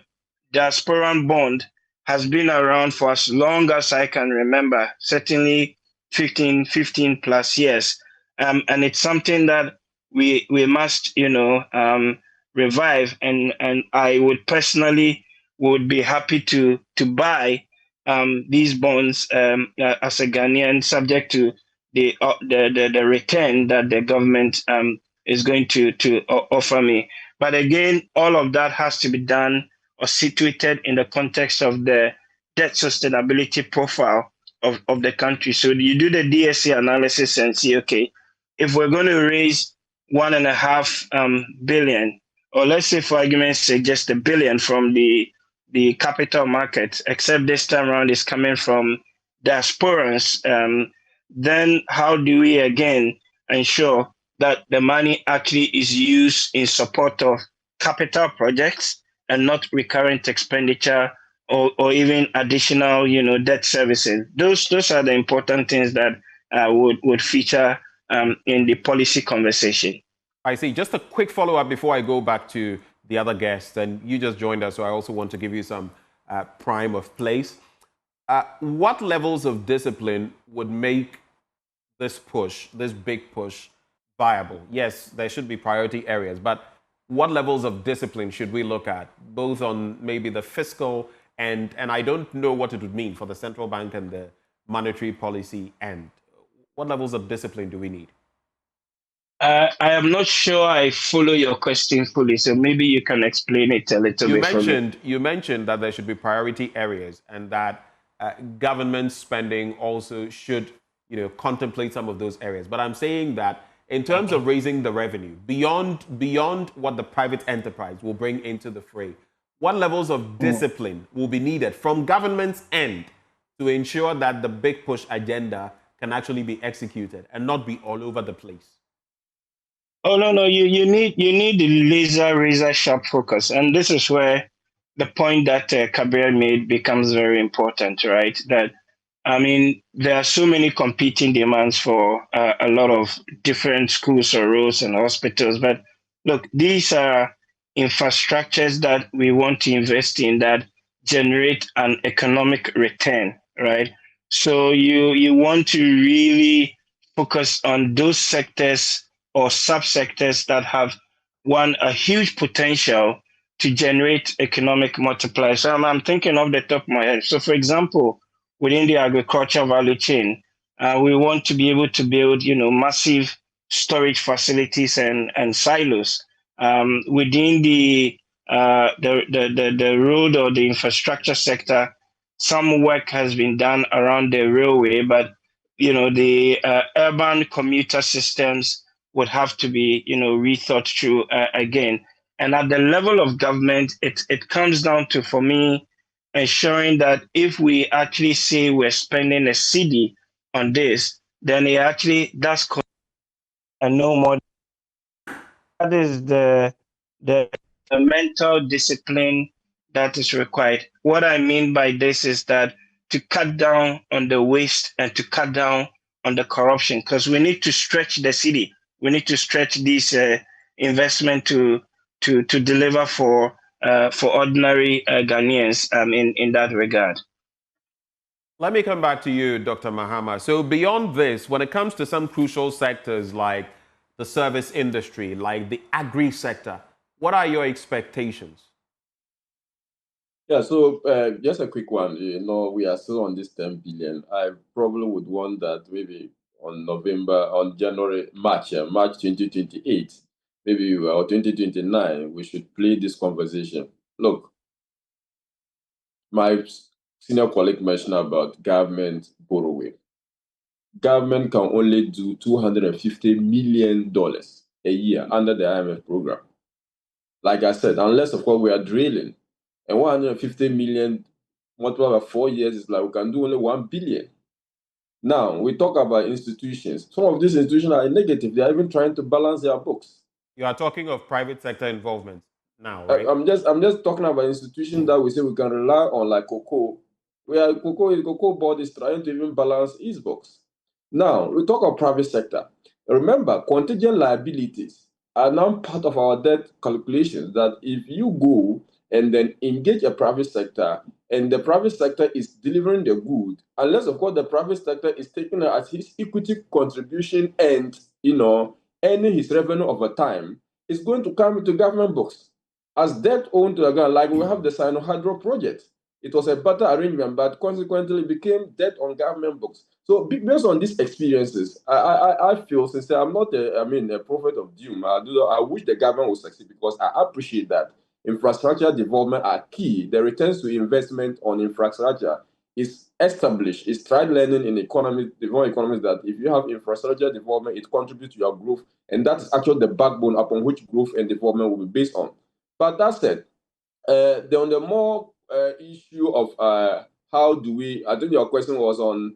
diasporan bond has been around for as long as I can remember, certainly 15 plus years. And it's something that we must, revive. And I would personally would be happy to buy these bonds as a Ghanaian, subject to the return that the government is going to offer me. But again, all of that has to be done or situated in the context of the debt sustainability profile of the country. So you do the DSA analysis and see, okay, if we're going to raise 1.5 billion, or let's say for argument's sake, just $1 billion from the capital market, except this time around is coming from diasporans, then how do we again ensure that the money actually is used in support of capital projects and not recurrent expenditure or even additional, debt servicing? Those are the important things that would feature in the policy conversation. I see. Just a quick follow-up before I go back to the other guests, and you just joined us, so I also want to give you some prime of place. What levels of discipline would make this push, this big push, viable? Yes, there should be priority areas, but what levels of discipline should we look at, both on maybe the fiscal and I don't know what it would mean for the central bank and the monetary policy end. What levels of discipline do we need? I am not sure I follow your question fully, so maybe you can explain it a little bit. You mentioned that there should be priority areas and that government spending also should, contemplate some of those areas. But I'm saying that in terms of raising the revenue, beyond what the private enterprise will bring into the fray, what levels of discipline will be needed from government's end to ensure that the big push agenda can actually be executed and not be all over the place? Oh no, you need the razor sharp focus, and this is where the point that Kabir made becomes very important, right? That there are so many competing demands for a lot of different schools or roads and hospitals, but look, these are infrastructures that we want to invest in that generate an economic return, right? So you want to really focus on those sectors or subsectors that have a huge potential to generate economic multipliers. So I'm thinking off the top of my head. So for example, within the agriculture value chain, we want to be able to build, massive storage facilities and silos. Within the road or the infrastructure sector, some work has been done around the railway, but the urban commuter systems would have to be, rethought through again. And at the level of government, it comes down to, for me, ensuring that if we actually say we're spending a cedi on this, then it actually does cost and no more. That is the mental discipline that is required. What I mean by this is that to cut down on the waste and to cut down on the corruption, because we need to stretch the city. We need to stretch this investment to deliver for ordinary Ghanaians in that regard. Let me come back to you, Dr. Mahama. So beyond this, when it comes to some crucial sectors like the service industry, like the agri sector, what are your expectations? Yeah, so just a quick one. We are still on this 10 billion. I probably would want that maybe on March 2028, maybe or 2029, we should play this conversation. Look, my senior colleague mentioned about government borrowing. Government can only do $250 million a year under the IMF program. Like I said, unless, of course, we are drilling. And 150 million multiplied by 4 years is like we can do only 1 billion. Now, we talk about institutions. Some of these institutions are negative. They are even trying to balance their books. You are talking of private sector involvement now, right? I'm just talking about institutions that we say we can rely on, like Cocoa, where Cocoa board is trying to even balance its books. Now, we talk of private sector. Remember, contingent liabilities are now part of our debt calculations, that if you go and then engage a private sector, and the private sector is delivering the good, unless, of course, the private sector is taking it as his equity contribution and, earning his revenue over time, it's going to come into government books as debt owed to the government. Like we have the Sino-Hydro project. It was a better arrangement, but consequently it became debt on government books. So based on these experiences, I feel, since I'm not a prophet of doom, I wish the government would succeed, because I appreciate that infrastructure development are key. The returns to investment on infrastructure is established, is tried learning in development economies, that if you have infrastructure development, it contributes to your growth, and that is actually the backbone upon which growth and development will be based on. But that said, on the more issue of how do we, I think your question was on.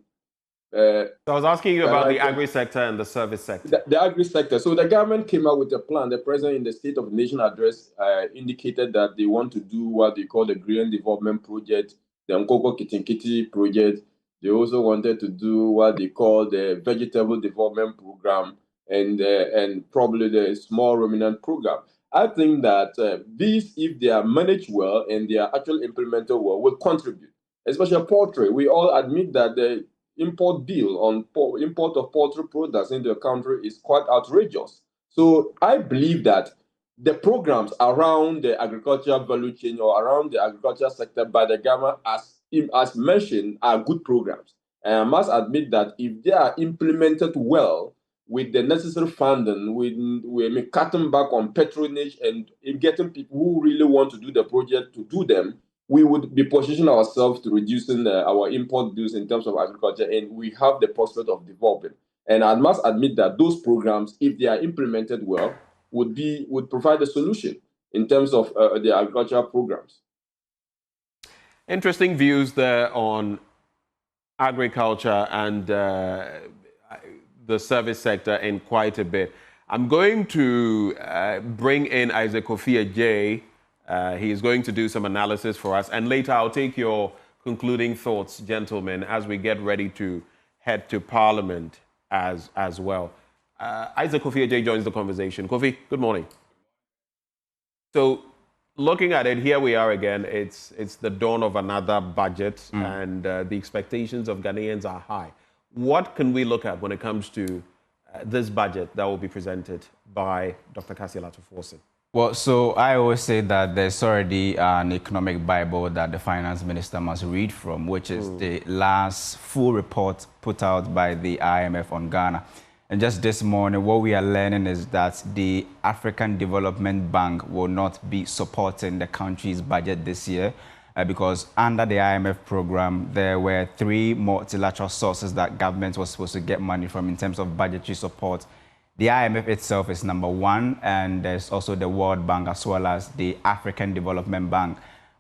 So I was asking you about the agri sector and the service sector. The agri sector. So the government came out with a plan. The president, in the State of the Nation address, indicated that they want to do what they call the Green Development Project, the Nkoko Kitinkiti Project. They also wanted to do what they call the Vegetable Development Program, and probably the Small Ruminant Program. I think that these, if they are managed well and they are actually implemented well, will contribute. Especially poultry. We all admit that the import bill on import of poultry products into the country is quite outrageous. So I believe that the programs around the agricultural value chain or around the agricultural sector by the government, as mentioned, are good programs. And I must admit that if they are implemented well, with the necessary funding, we're cutting back on patronage and in getting people who really want to do the project to do them, we would be positioning ourselves to reducing our import bills in terms of agriculture, and we have the prospect of developing. And I must admit that those programs, if they are implemented well, would provide a solution in terms of the agricultural programs. Interesting views there on agriculture and the service sector in quite a bit. I'm going to bring in Isaac Kofi Adjei. He is going to do some analysis for us, and later I'll take your concluding thoughts, gentlemen, as we get ready to head to Parliament as well. Isaac Kofi Adjei joins the conversation. Kofi, good morning. So, looking at it, here we are again. It's the dawn of another budget, and the expectations of Ghanaians are high. What can we look at when it comes to this budget that will be presented by Dr. Cassiel Ato Forson? Well, so I always say that there's already an economic Bible that the finance minister must read from, which is the last full report put out by the IMF on Ghana. And just this morning, what we are learning is that the African Development Bank will not be supporting the country's budget this year. Because under the IMF program, there were 3 multilateral sources that government was supposed to get money from in terms of budgetary support. The IMF itself is number 1, and there's also the World Bank as well as the African Development Bank.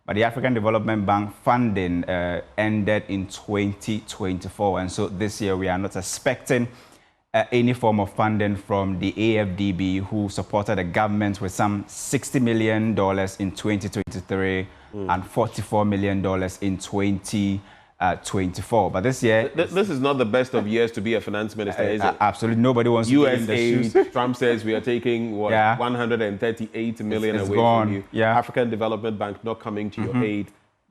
but the African Development Bank funding ended in 2024. And so this year we are not expecting any form of funding from the AFDB, who supported the government with some $60 million in 2023 and $44 million in 2024. But this year... This is not the best of years to be a finance minister, is it? Absolutely. Nobody wants to be in the shoes. Trump says we are taking, what, 138 million away from you. African Development Bank not coming to your aid.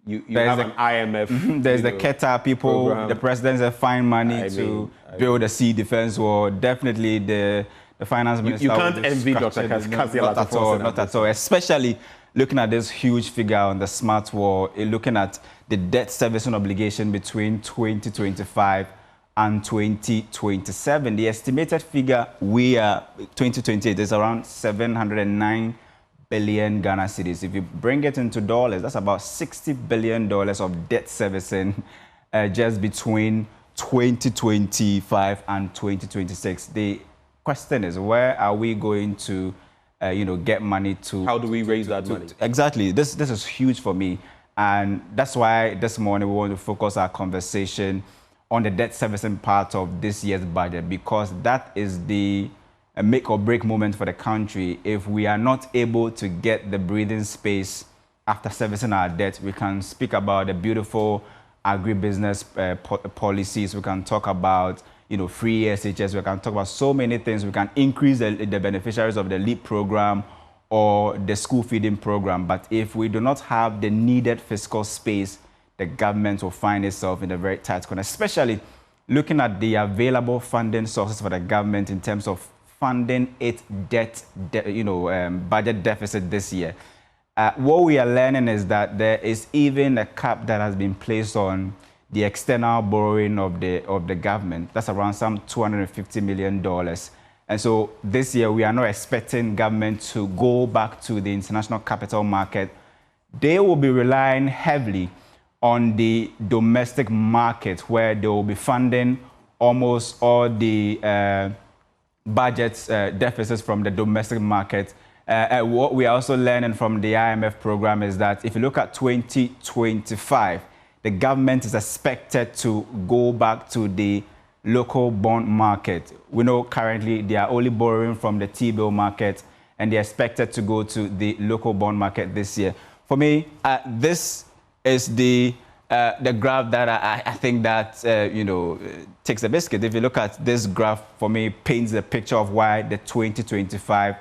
You have an IMF. There's the Qatar people. Program. The president said find money to build a sea defense wall. Definitely the finance minister. You can't envy Dr. Cassiel. Not at all. Especially looking at this huge figure on the smart wall, looking at the debt servicing obligation between 2025 and 2027. The estimated figure 2028 is around 709 billion Ghana cedis. If you bring it into dollars, that's about $60 billion of debt servicing just between 2025 and 2026. The question is, where are we going to, get money to? How do we raise that money? Exactly. This is huge for me, and that's why this morning we want to focus our conversation on the debt servicing part of this year's budget, because that is the a make or break moment for the country. If we are not able to get the breathing space after servicing our debt, we can speak about the beautiful agribusiness policies. We can talk about, free SHS. We can talk about so many things. We can increase the beneficiaries of the LEAP program or the school feeding program. But if we do not have the needed fiscal space, the government will find itself in a very tight corner, especially looking at the available funding sources for the government in terms of funding its budget deficit this year. What we are learning is that there is even a cap that has been placed on the external borrowing of the government. That's around some $250 million. And so this year we are not expecting government to go back to the international capital market. They will be relying heavily on the domestic market, where they will be funding almost all the budget deficits from the domestic market. What we are also learning from the IMF program is that if you look at 2025, the government is expected to go back to the local bond market. We know currently they are only borrowing from the T-bill market, and they're expected to go to the local bond market this year. For me, this is the graph that I think that, takes the biscuit. If you look at this graph, for me, paints the picture of why the 2025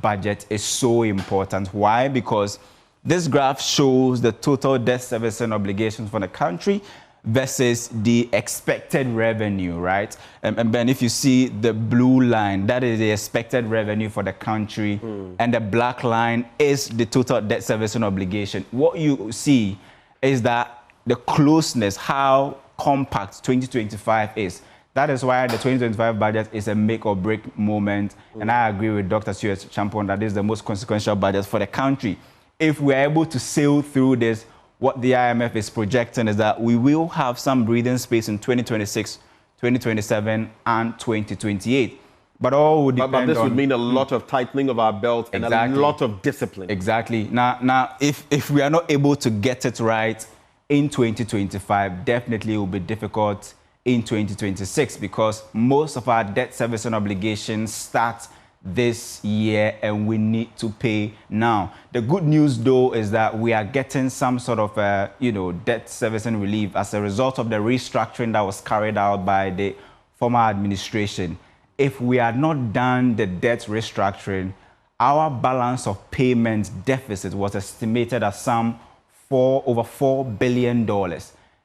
budget is so important. Why? Because this graph shows the total debt servicing obligations for the country versus the expected revenue, right? And Ben, if you see the blue line, that is the expected revenue for the country, and the black line is the total debt servicing obligation. What you see is that the closeness, how compact 2025 is. That is why the 2025 budget is a make or break moment. And I agree with Dr. Stuart Champon that this is the most consequential budget for the country. If we're able to sail through this, what the IMF is projecting is that we will have some breathing space in 2026, 2027, and 2028. But all would depend on... But this would mean a lot of tightening of our belt and a lot of discipline. Exactly. Now, if we are not able to get it right in 2025, definitely it will be difficult in 2026, because most of our debt servicing obligations start this year and we need to pay now. The good news, though, is that we are getting some sort of, debt servicing relief as a result of the restructuring that was carried out by the former administration. If we had not done the debt restructuring, our balance of payment deficit was estimated at some over $4 billion.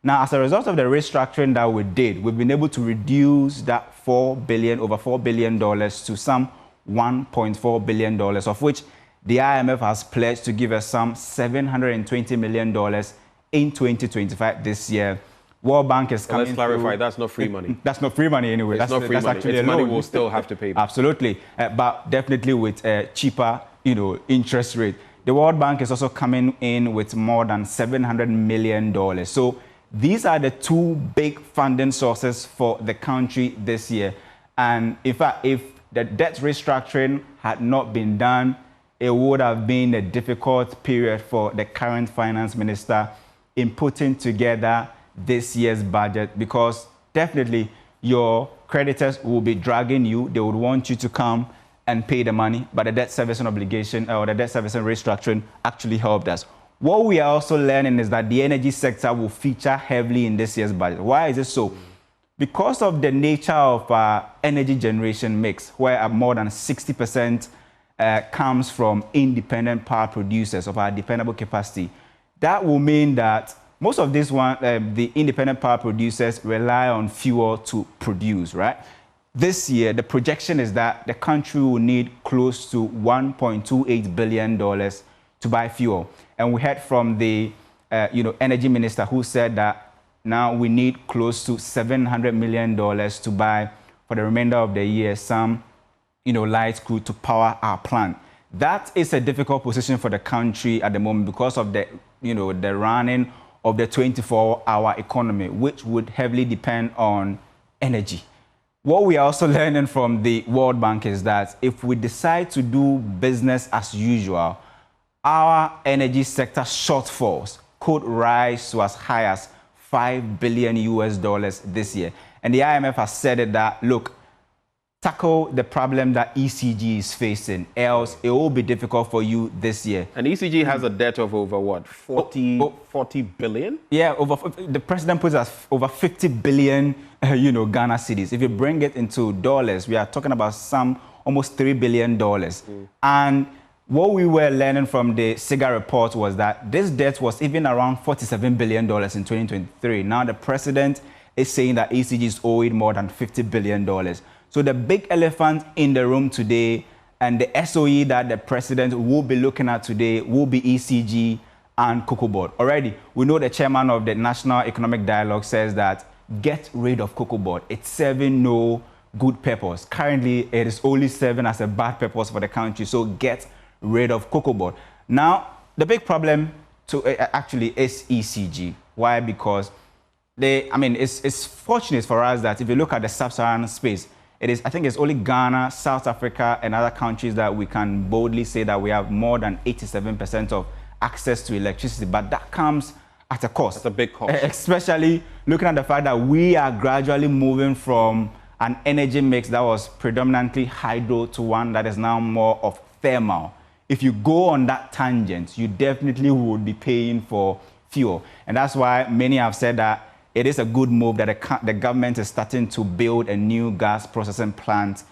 Now, as a result of the restructuring that we did, we've been able to reduce that over $4 billion to some $1.4 billion, of which the IMF has pledged to give us some $720 million in 2025 this year. World Bank is coming. Let's clarify, that's not free money. That's not free money anyway. It's not free money. It's money we'll still have to pay back. Absolutely, but definitely with a cheaper, interest rate. The World Bank is also coming in with more than $700 million. So these are the two big funding sources for the country this year. And in fact, if the debt restructuring had not been done, it would have been a difficult period for the current finance minister in putting together this year's budget, because definitely your creditors will be dragging you. They would want you to come and pay the money, but the debt servicing obligation or the debt servicing restructuring actually helped us. What we are also learning is that the energy sector will feature heavily in this year's budget. Why is it so? Because of the nature of our energy generation mix, where more than 60% comes from independent power producers of our dependable capacity, that will mean that most of these the independent power producers rely on fuel to produce, right? This year, the projection is that the country will need close to $1.28 billion to buy fuel. And we heard from the energy minister, who said that now we need close to $700 million to buy for the remainder of the year some light crude to power our plant. That is a difficult position for the country at the moment because of the the running of the 24-hour economy, which would heavily depend on energy. What we are also learning from the World Bank is that if we decide to do business as usual, our energy sector shortfalls could rise to as high as $5 billion this year. And the IMF has said it that, look, tackle the problem that ECG is facing, else it will be difficult for you this year. And ECG has a debt of over what, 40 billion? Yeah, the president puts us over 50 billion, Ghana cedis. If you bring it into dollars, we are talking about almost $3 billion. And what we were learning from the SIGA report was that this debt was even around $47 billion in 2023. Now the president is saying that ECG is owed more than $50 billion. So the big elephant in the room today and the SOE that the president will be looking at today will be ECG and Cocoa Board. Already, we know the chairman of the National Economic Dialogue says that get rid of Cocoa Board. It's serving no good purpose. Currently, it is only serving as a bad purpose for the country. So get rid of Cocoa Board. Now, the big problem actually is ECG. Why? Because it's fortunate for us that if you look at the sub-Saharan space, I think it's only Ghana, South Africa, and other countries that we can boldly say that we have more than 87% of access to electricity. But that comes at a cost. That's a big cost. Especially looking at the fact that we are gradually moving from an energy mix that was predominantly hydro to one that is now more of thermal. If you go on that tangent, you definitely would be paying for fuel. And that's why many have said that it is a good move that the government is starting to build a new gas processing plant,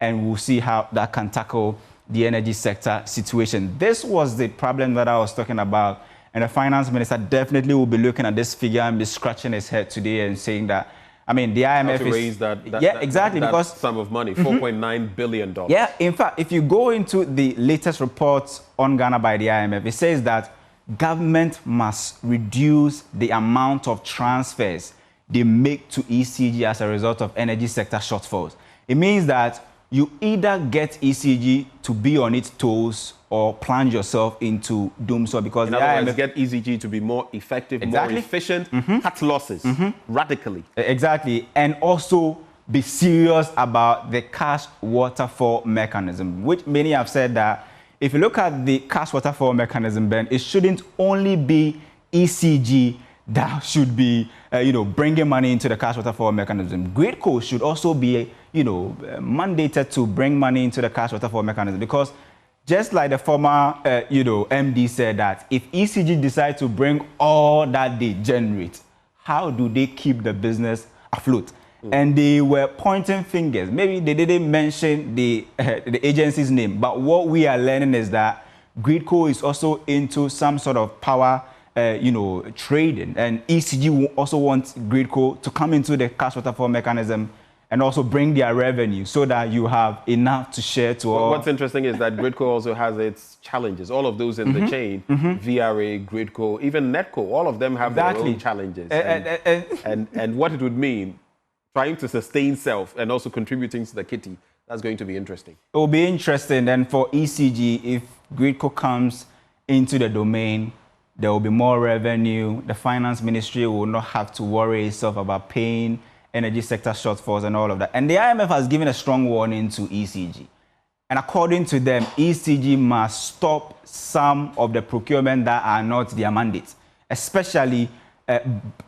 and we'll see how that can tackle the energy sector situation. This was the problem that I was talking about, and the finance minister definitely will be looking at this figure and be scratching his head today and saying that, the IMF is raise that because sum of money, $4.9 billion. Yeah, in fact, if you go into the latest reports on Ghana by the IMF, it says that government must reduce the amount of transfers they make to ECG as a result of energy sector shortfalls. It means that you either get ECG to be on its toes or plunge yourself into doomsday, because in other words, get ECG to be more effective, more efficient, cut losses radically. Exactly, and also be serious about the cash waterfall mechanism, which many have said that if you look at the cash waterfall mechanism, Ben, it shouldn't only be ECG that should be, bringing money into the cash waterfall mechanism. GridCo should also be, mandated to bring money into the cash waterfall mechanism, because just like the former, MD said that if ECG decide to bring all that they generate, how do they keep the business afloat? And they were pointing fingers. Maybe they didn't mention the agency's name, but what we are learning is that GridCo is also into some sort of power, trading, and ECG also wants GridCo to come into the cash waterfall mechanism and also bring their revenue so that you have enough to share to all. What's interesting is that GridCo also has its challenges. All of those in the chain, VRA, GridCo, even NETCO, all of them have their own challenges. And what it would mean, trying to sustain self and also contributing to the kitty, that's going to be interesting. It will be interesting. And for ECG, if GridCo comes into the domain, there will be more revenue. The finance ministry will not have to worry itself about paying energy sector shortfalls and all of that. And the IMF has given a strong warning to ECG. And according to them, ECG must stop some of the procurement that are not their mandates, especially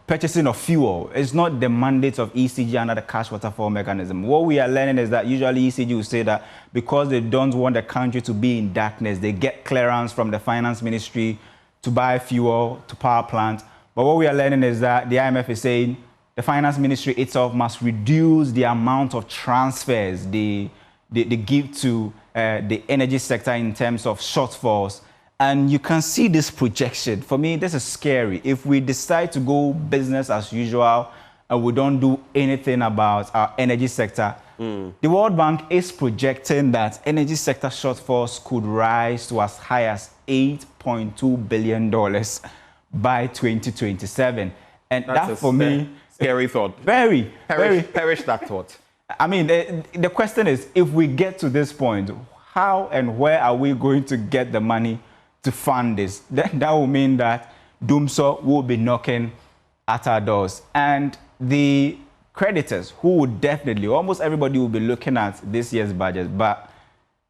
purchasing of fuel. It's not the mandate of ECG under the cash waterfall mechanism. What we are learning is that usually ECG will say that because they don't want the country to be in darkness, they get clearance from the finance ministry to buy fuel to power plant. But what we are learning is that the IMF is saying the finance ministry itself must reduce the amount of transfers they give to the energy sector in terms of shortfalls. And you can see this projection. For me, this is scary. If we decide to go business as usual and we don't do anything about our energy sector, the World Bank is projecting that energy sector shortfalls could rise to as high as $8.2 billion by 2027. And That's that, for me, scary thought. Very, Perish that thought. I mean, the question is, if we get to this point, how and where are we going to get the money to fund this? That will mean that Dumso will be knocking at our doors. And the creditors, who would definitely, almost everybody will be looking at this year's budget, but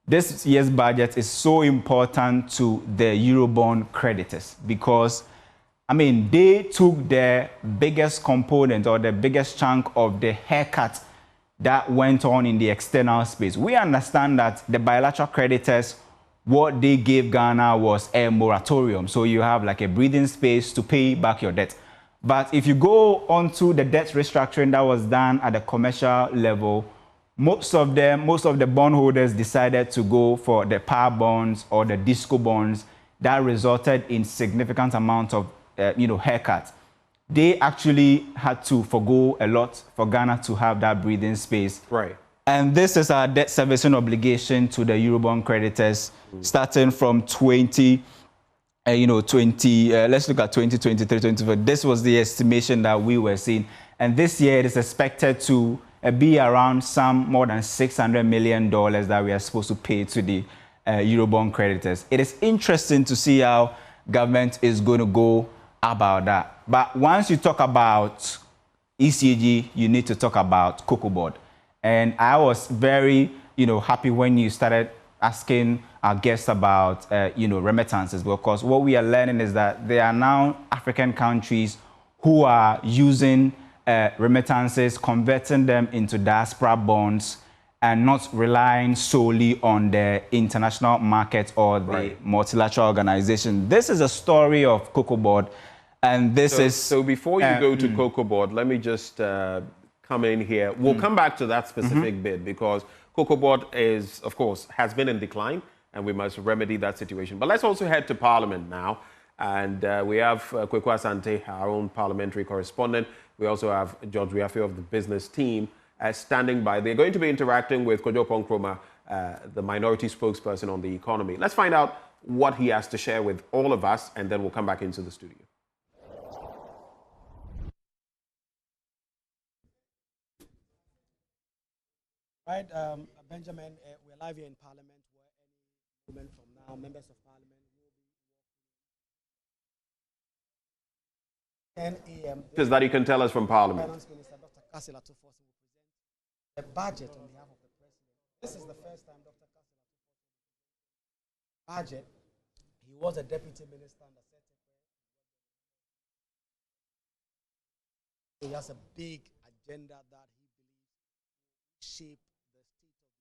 this year's budget is so important to the Eurobond creditors because, I mean, they took the biggest component or the biggest chunk of the haircut that went on in the external space. We understand that the bilateral creditors, what they gave Ghana was a moratorium. So you have like a breathing space to pay back your debt. But if you go onto the debt restructuring that was done at the commercial level, most of the bondholders decided to go for the power bonds or the disco bonds that resulted in significant amount of haircuts. They actually had to forgo a lot for Ghana to have that breathing space. Right. And this is our debt servicing obligation to the Eurobond creditors, starting from let's look at 2023, 2024. This was the estimation that we were seeing. And this year it is expected to be around more than $600 million that we are supposed to pay to the Eurobond creditors. It is interesting to see how government is going to go about that. But once you talk about ECG, you need to talk about Cocoa Board. And I was very, happy when you started asking our guests about, remittances, because what we are learning is that there are now African countries who are using remittances, converting them into diaspora bonds, and not relying solely on the international market or the multilateral organization. This is a story of Cocoa Board, and So before you go to Cocoa Board, let me just come in here. We'll come back to that specific bit because Cocoa Board is, of course, has been in decline, and we must remedy that situation. But let's also head to Parliament now. And we have Kweku Asante, our own parliamentary correspondent. We also have George Riafe of the business team standing by. They're going to be interacting with Kojo Ponkroma, the minority spokesperson on the economy. Let's find out what he has to share with all of us, and then we'll come back into the studio. Right, Benjamin, we're live here in Parliament, where any moment from now, members of Parliament will be 10 a.m. Just that you can tell us from Parliament. Finance Minister Dr. Kassil Atufor will present the budget on behalf of the President. This is the first time Dr. Kassil Atufor budget. He was a deputy minister under he has a big agenda that he believes will shape the state of the economy.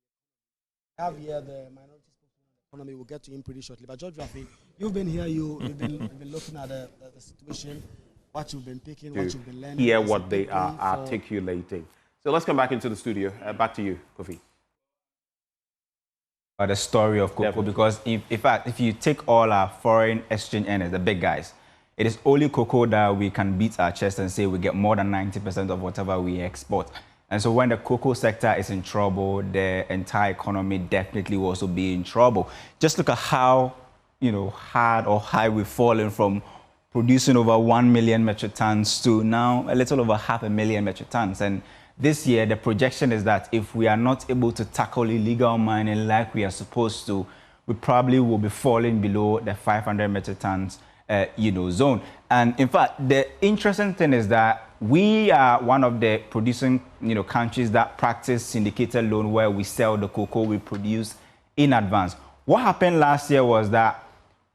I have here the minority spokesman on the economy. We'll get to him pretty shortly. But George Riafe, you've been here, you've been looking at the situation, what you've been picking, what you've been learning. Hear what they are articulating. So let's come back into the studio. Back to you, Kofi. The story of cocoa, because in fact, if you take all our foreign exchange earners, the big guys, it is only cocoa that we can beat our chest and say we get more than 90% of whatever we export. And so when the cocoa sector is in trouble, the entire economy definitely will also be in trouble. Just look at how, hard or high we've fallen from producing over 1 million metric tons to now a little over 500,000 metric tons. And this year, the projection is that if we are not able to tackle illegal mining like we are supposed to, we probably will be falling below the 500 metric tons zone. And in fact, the interesting thing is that we are one of the producing countries that practice syndicated loan, where we sell the cocoa we produce in advance. What happened last year was that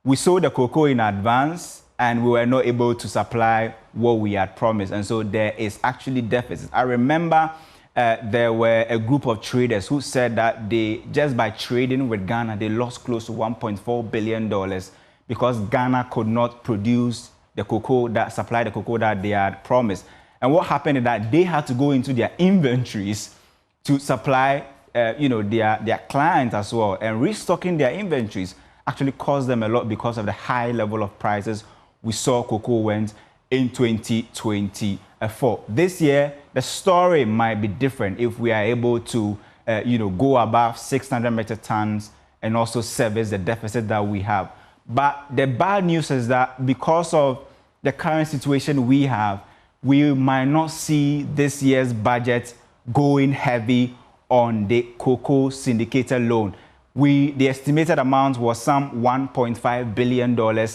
we sold the cocoa in advance and we were not able to supply what we had promised. And so there is actually deficit. I remember there were a group of traders who said that they, just by trading with Ghana, they lost close to $1.4 billion because Ghana could not produce the cocoa that supplied the cocoa that they had promised. And what happened is that they had to go into their inventories to supply their clients as well. And restocking their inventories actually cost them a lot because of the high level of prices we saw cocoa went in 2024. This year, the story might be different if we are able to go above 600 metric tons and also service the deficit that we have. But the bad news is that because of the current situation we have, we might not see this year's budget going heavy on the cocoa syndicated loan. The estimated amount was some $1.5 billion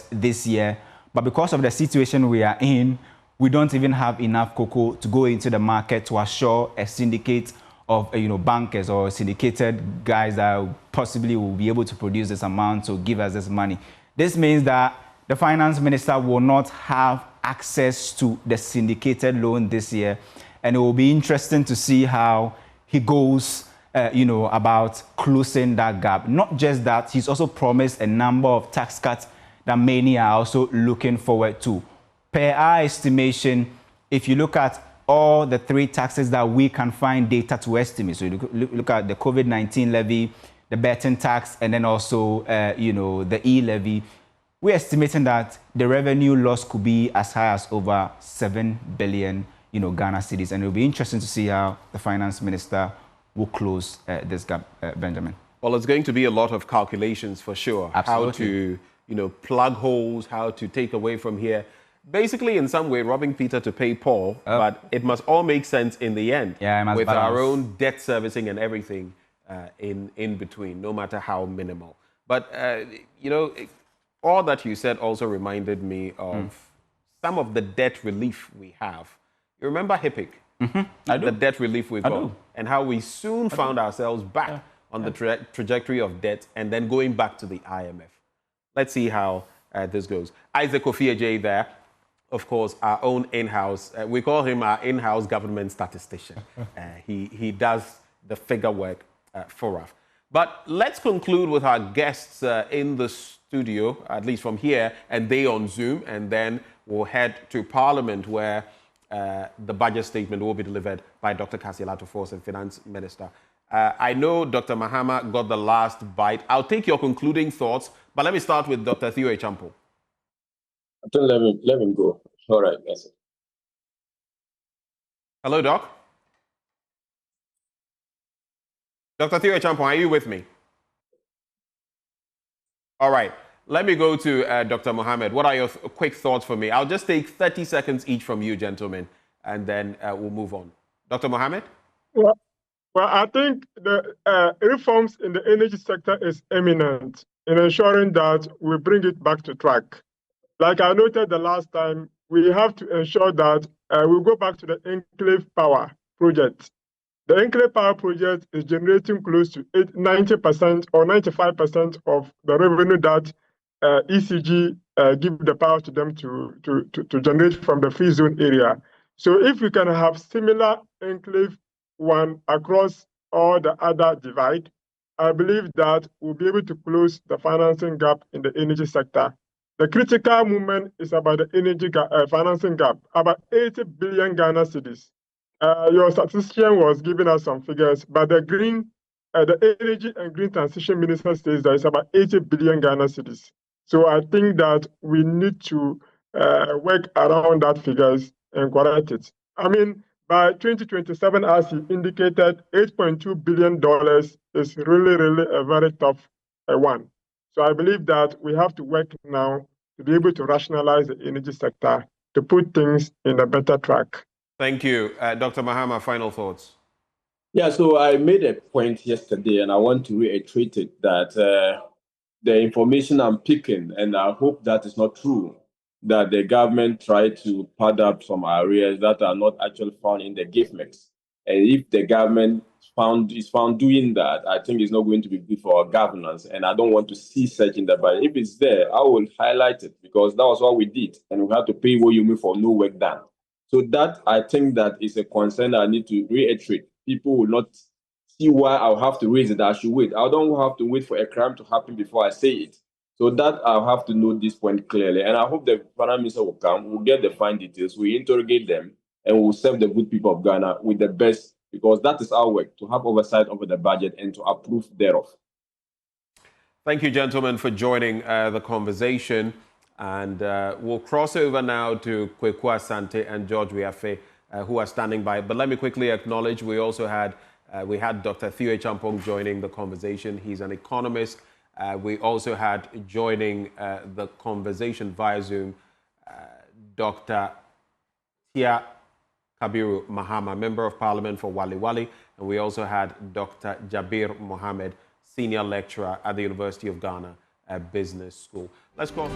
this year, but because of the situation we are in, we don't even have enough cocoa to go into the market to assure a syndicate of bankers or syndicated guys that possibly will be able to produce this amount to give us this money. This means that the finance minister will not have access to the syndicated loan this year, and it will be interesting to see how he goes about closing that gap. Not just that, he's also promised a number of tax cuts that many are also looking forward to. Per our estimation, if you look at all the three taxes that we can find data to estimate, so you look at the COVID-19 levy, the betting tax, and then also the e-levy, we're estimating that the revenue loss could be as high as over 7 billion Ghana cedis, and it'll be interesting to see how the finance minister will close this gap, Benjamin. Well, it's going to be a lot of calculations for sure. Absolutely. How to, plug holes, how to take away from here. Basically, in some way, robbing Peter to pay Paul, but it must all make sense in the end. Yeah, it must with balance. Our own debt servicing and everything in between, no matter how minimal. But, all that you said also reminded me of some of the debt relief we have. You remember HIPIC? Mm-hmm. I do. The debt relief we got, and how we soon found ourselves back on the trajectory of debt and then going back to the IMF. Let's see how this goes. Isaac Kofi there, of course, our own in-house, we call him our in-house government statistician. He does the figure work for us. But let's conclude with our guests in the studio, at least from here, and they on Zoom, and then we'll head to Parliament where the budget statement will be delivered by Dr. Cassiel Ato-Force, the Finance Minister. I know Dr. Mahama got the last bite. I'll take your concluding thoughts, but let me start with Dr. Theo Echampo. Let him go. All right, that's it. Hello, Doc. Dr. Theo Echampo, are you with me? All right. Let me go to Dr. Mohammed. What are your quick thoughts for me? I'll just take 30 seconds each from you, gentlemen, and then we'll move on. Dr. Mohammed? Well, I think the reforms in the energy sector is eminent in ensuring that we bring it back to track. Like I noted the last time, we have to ensure that we go back to the Enclave Power project. The Enclave Power project is generating close to 90% or 95% of the revenue that ECG give the power to them to generate from the free zone area. So if we can have similar Enclave one across all the other divide, I believe that we'll be able to close the financing gap in the energy sector. The critical movement is about the energy financing gap, about 80 billion Ghana cedis. Your statistician was giving us some figures, but the Energy and Green Transition Minister says that it's about 80 billion Ghana cedis. So I think that we need to work around that figures and correct it. I mean, by 2027, as he indicated, $8.2 billion is really a very tough one. So I believe that we have to work now to be able to rationalize the energy sector to put things in a better track. Thank you. Dr. Mahama, final thoughts. Yeah, so I made a point yesterday, and I want to reiterate it, that the information I'm picking, and I hope that is not true, that the government tried to pad up some areas that are not actually found in the gift mix. And if the government found doing that, I think it's not going to be good for our governance, and I don't want to see such in the budget. If it's there, I will highlight it because that was what we did, and we had to pay Woyumi for no work done. So that I think that is a concern I need to reiterate. People will not see why I'll have to raise it. I should wait. I don't have to wait for a crime to happen before I say it. So that I'll have to know this point clearly. And I hope the Prime Minister will come, we'll get the fine details, we interrogate them, and we'll serve the good people of Ghana with the best, because that is our work, to have oversight over the budget and to approve thereof. Thank you, gentlemen, for joining the conversation. And we'll cross over now to Kweku Asante and George Wiafe, who are standing by. But let me quickly acknowledge we also had Dr. Theo Champong joining the conversation. He's an economist. We also had joining the conversation via Zoom Dr. Tia Kabiru Mahama, Member of Parliament for Wali Wali. And we also had Dr. Jabir Mohammed, Senior Lecturer at the University of Ghana Business School. Let's go.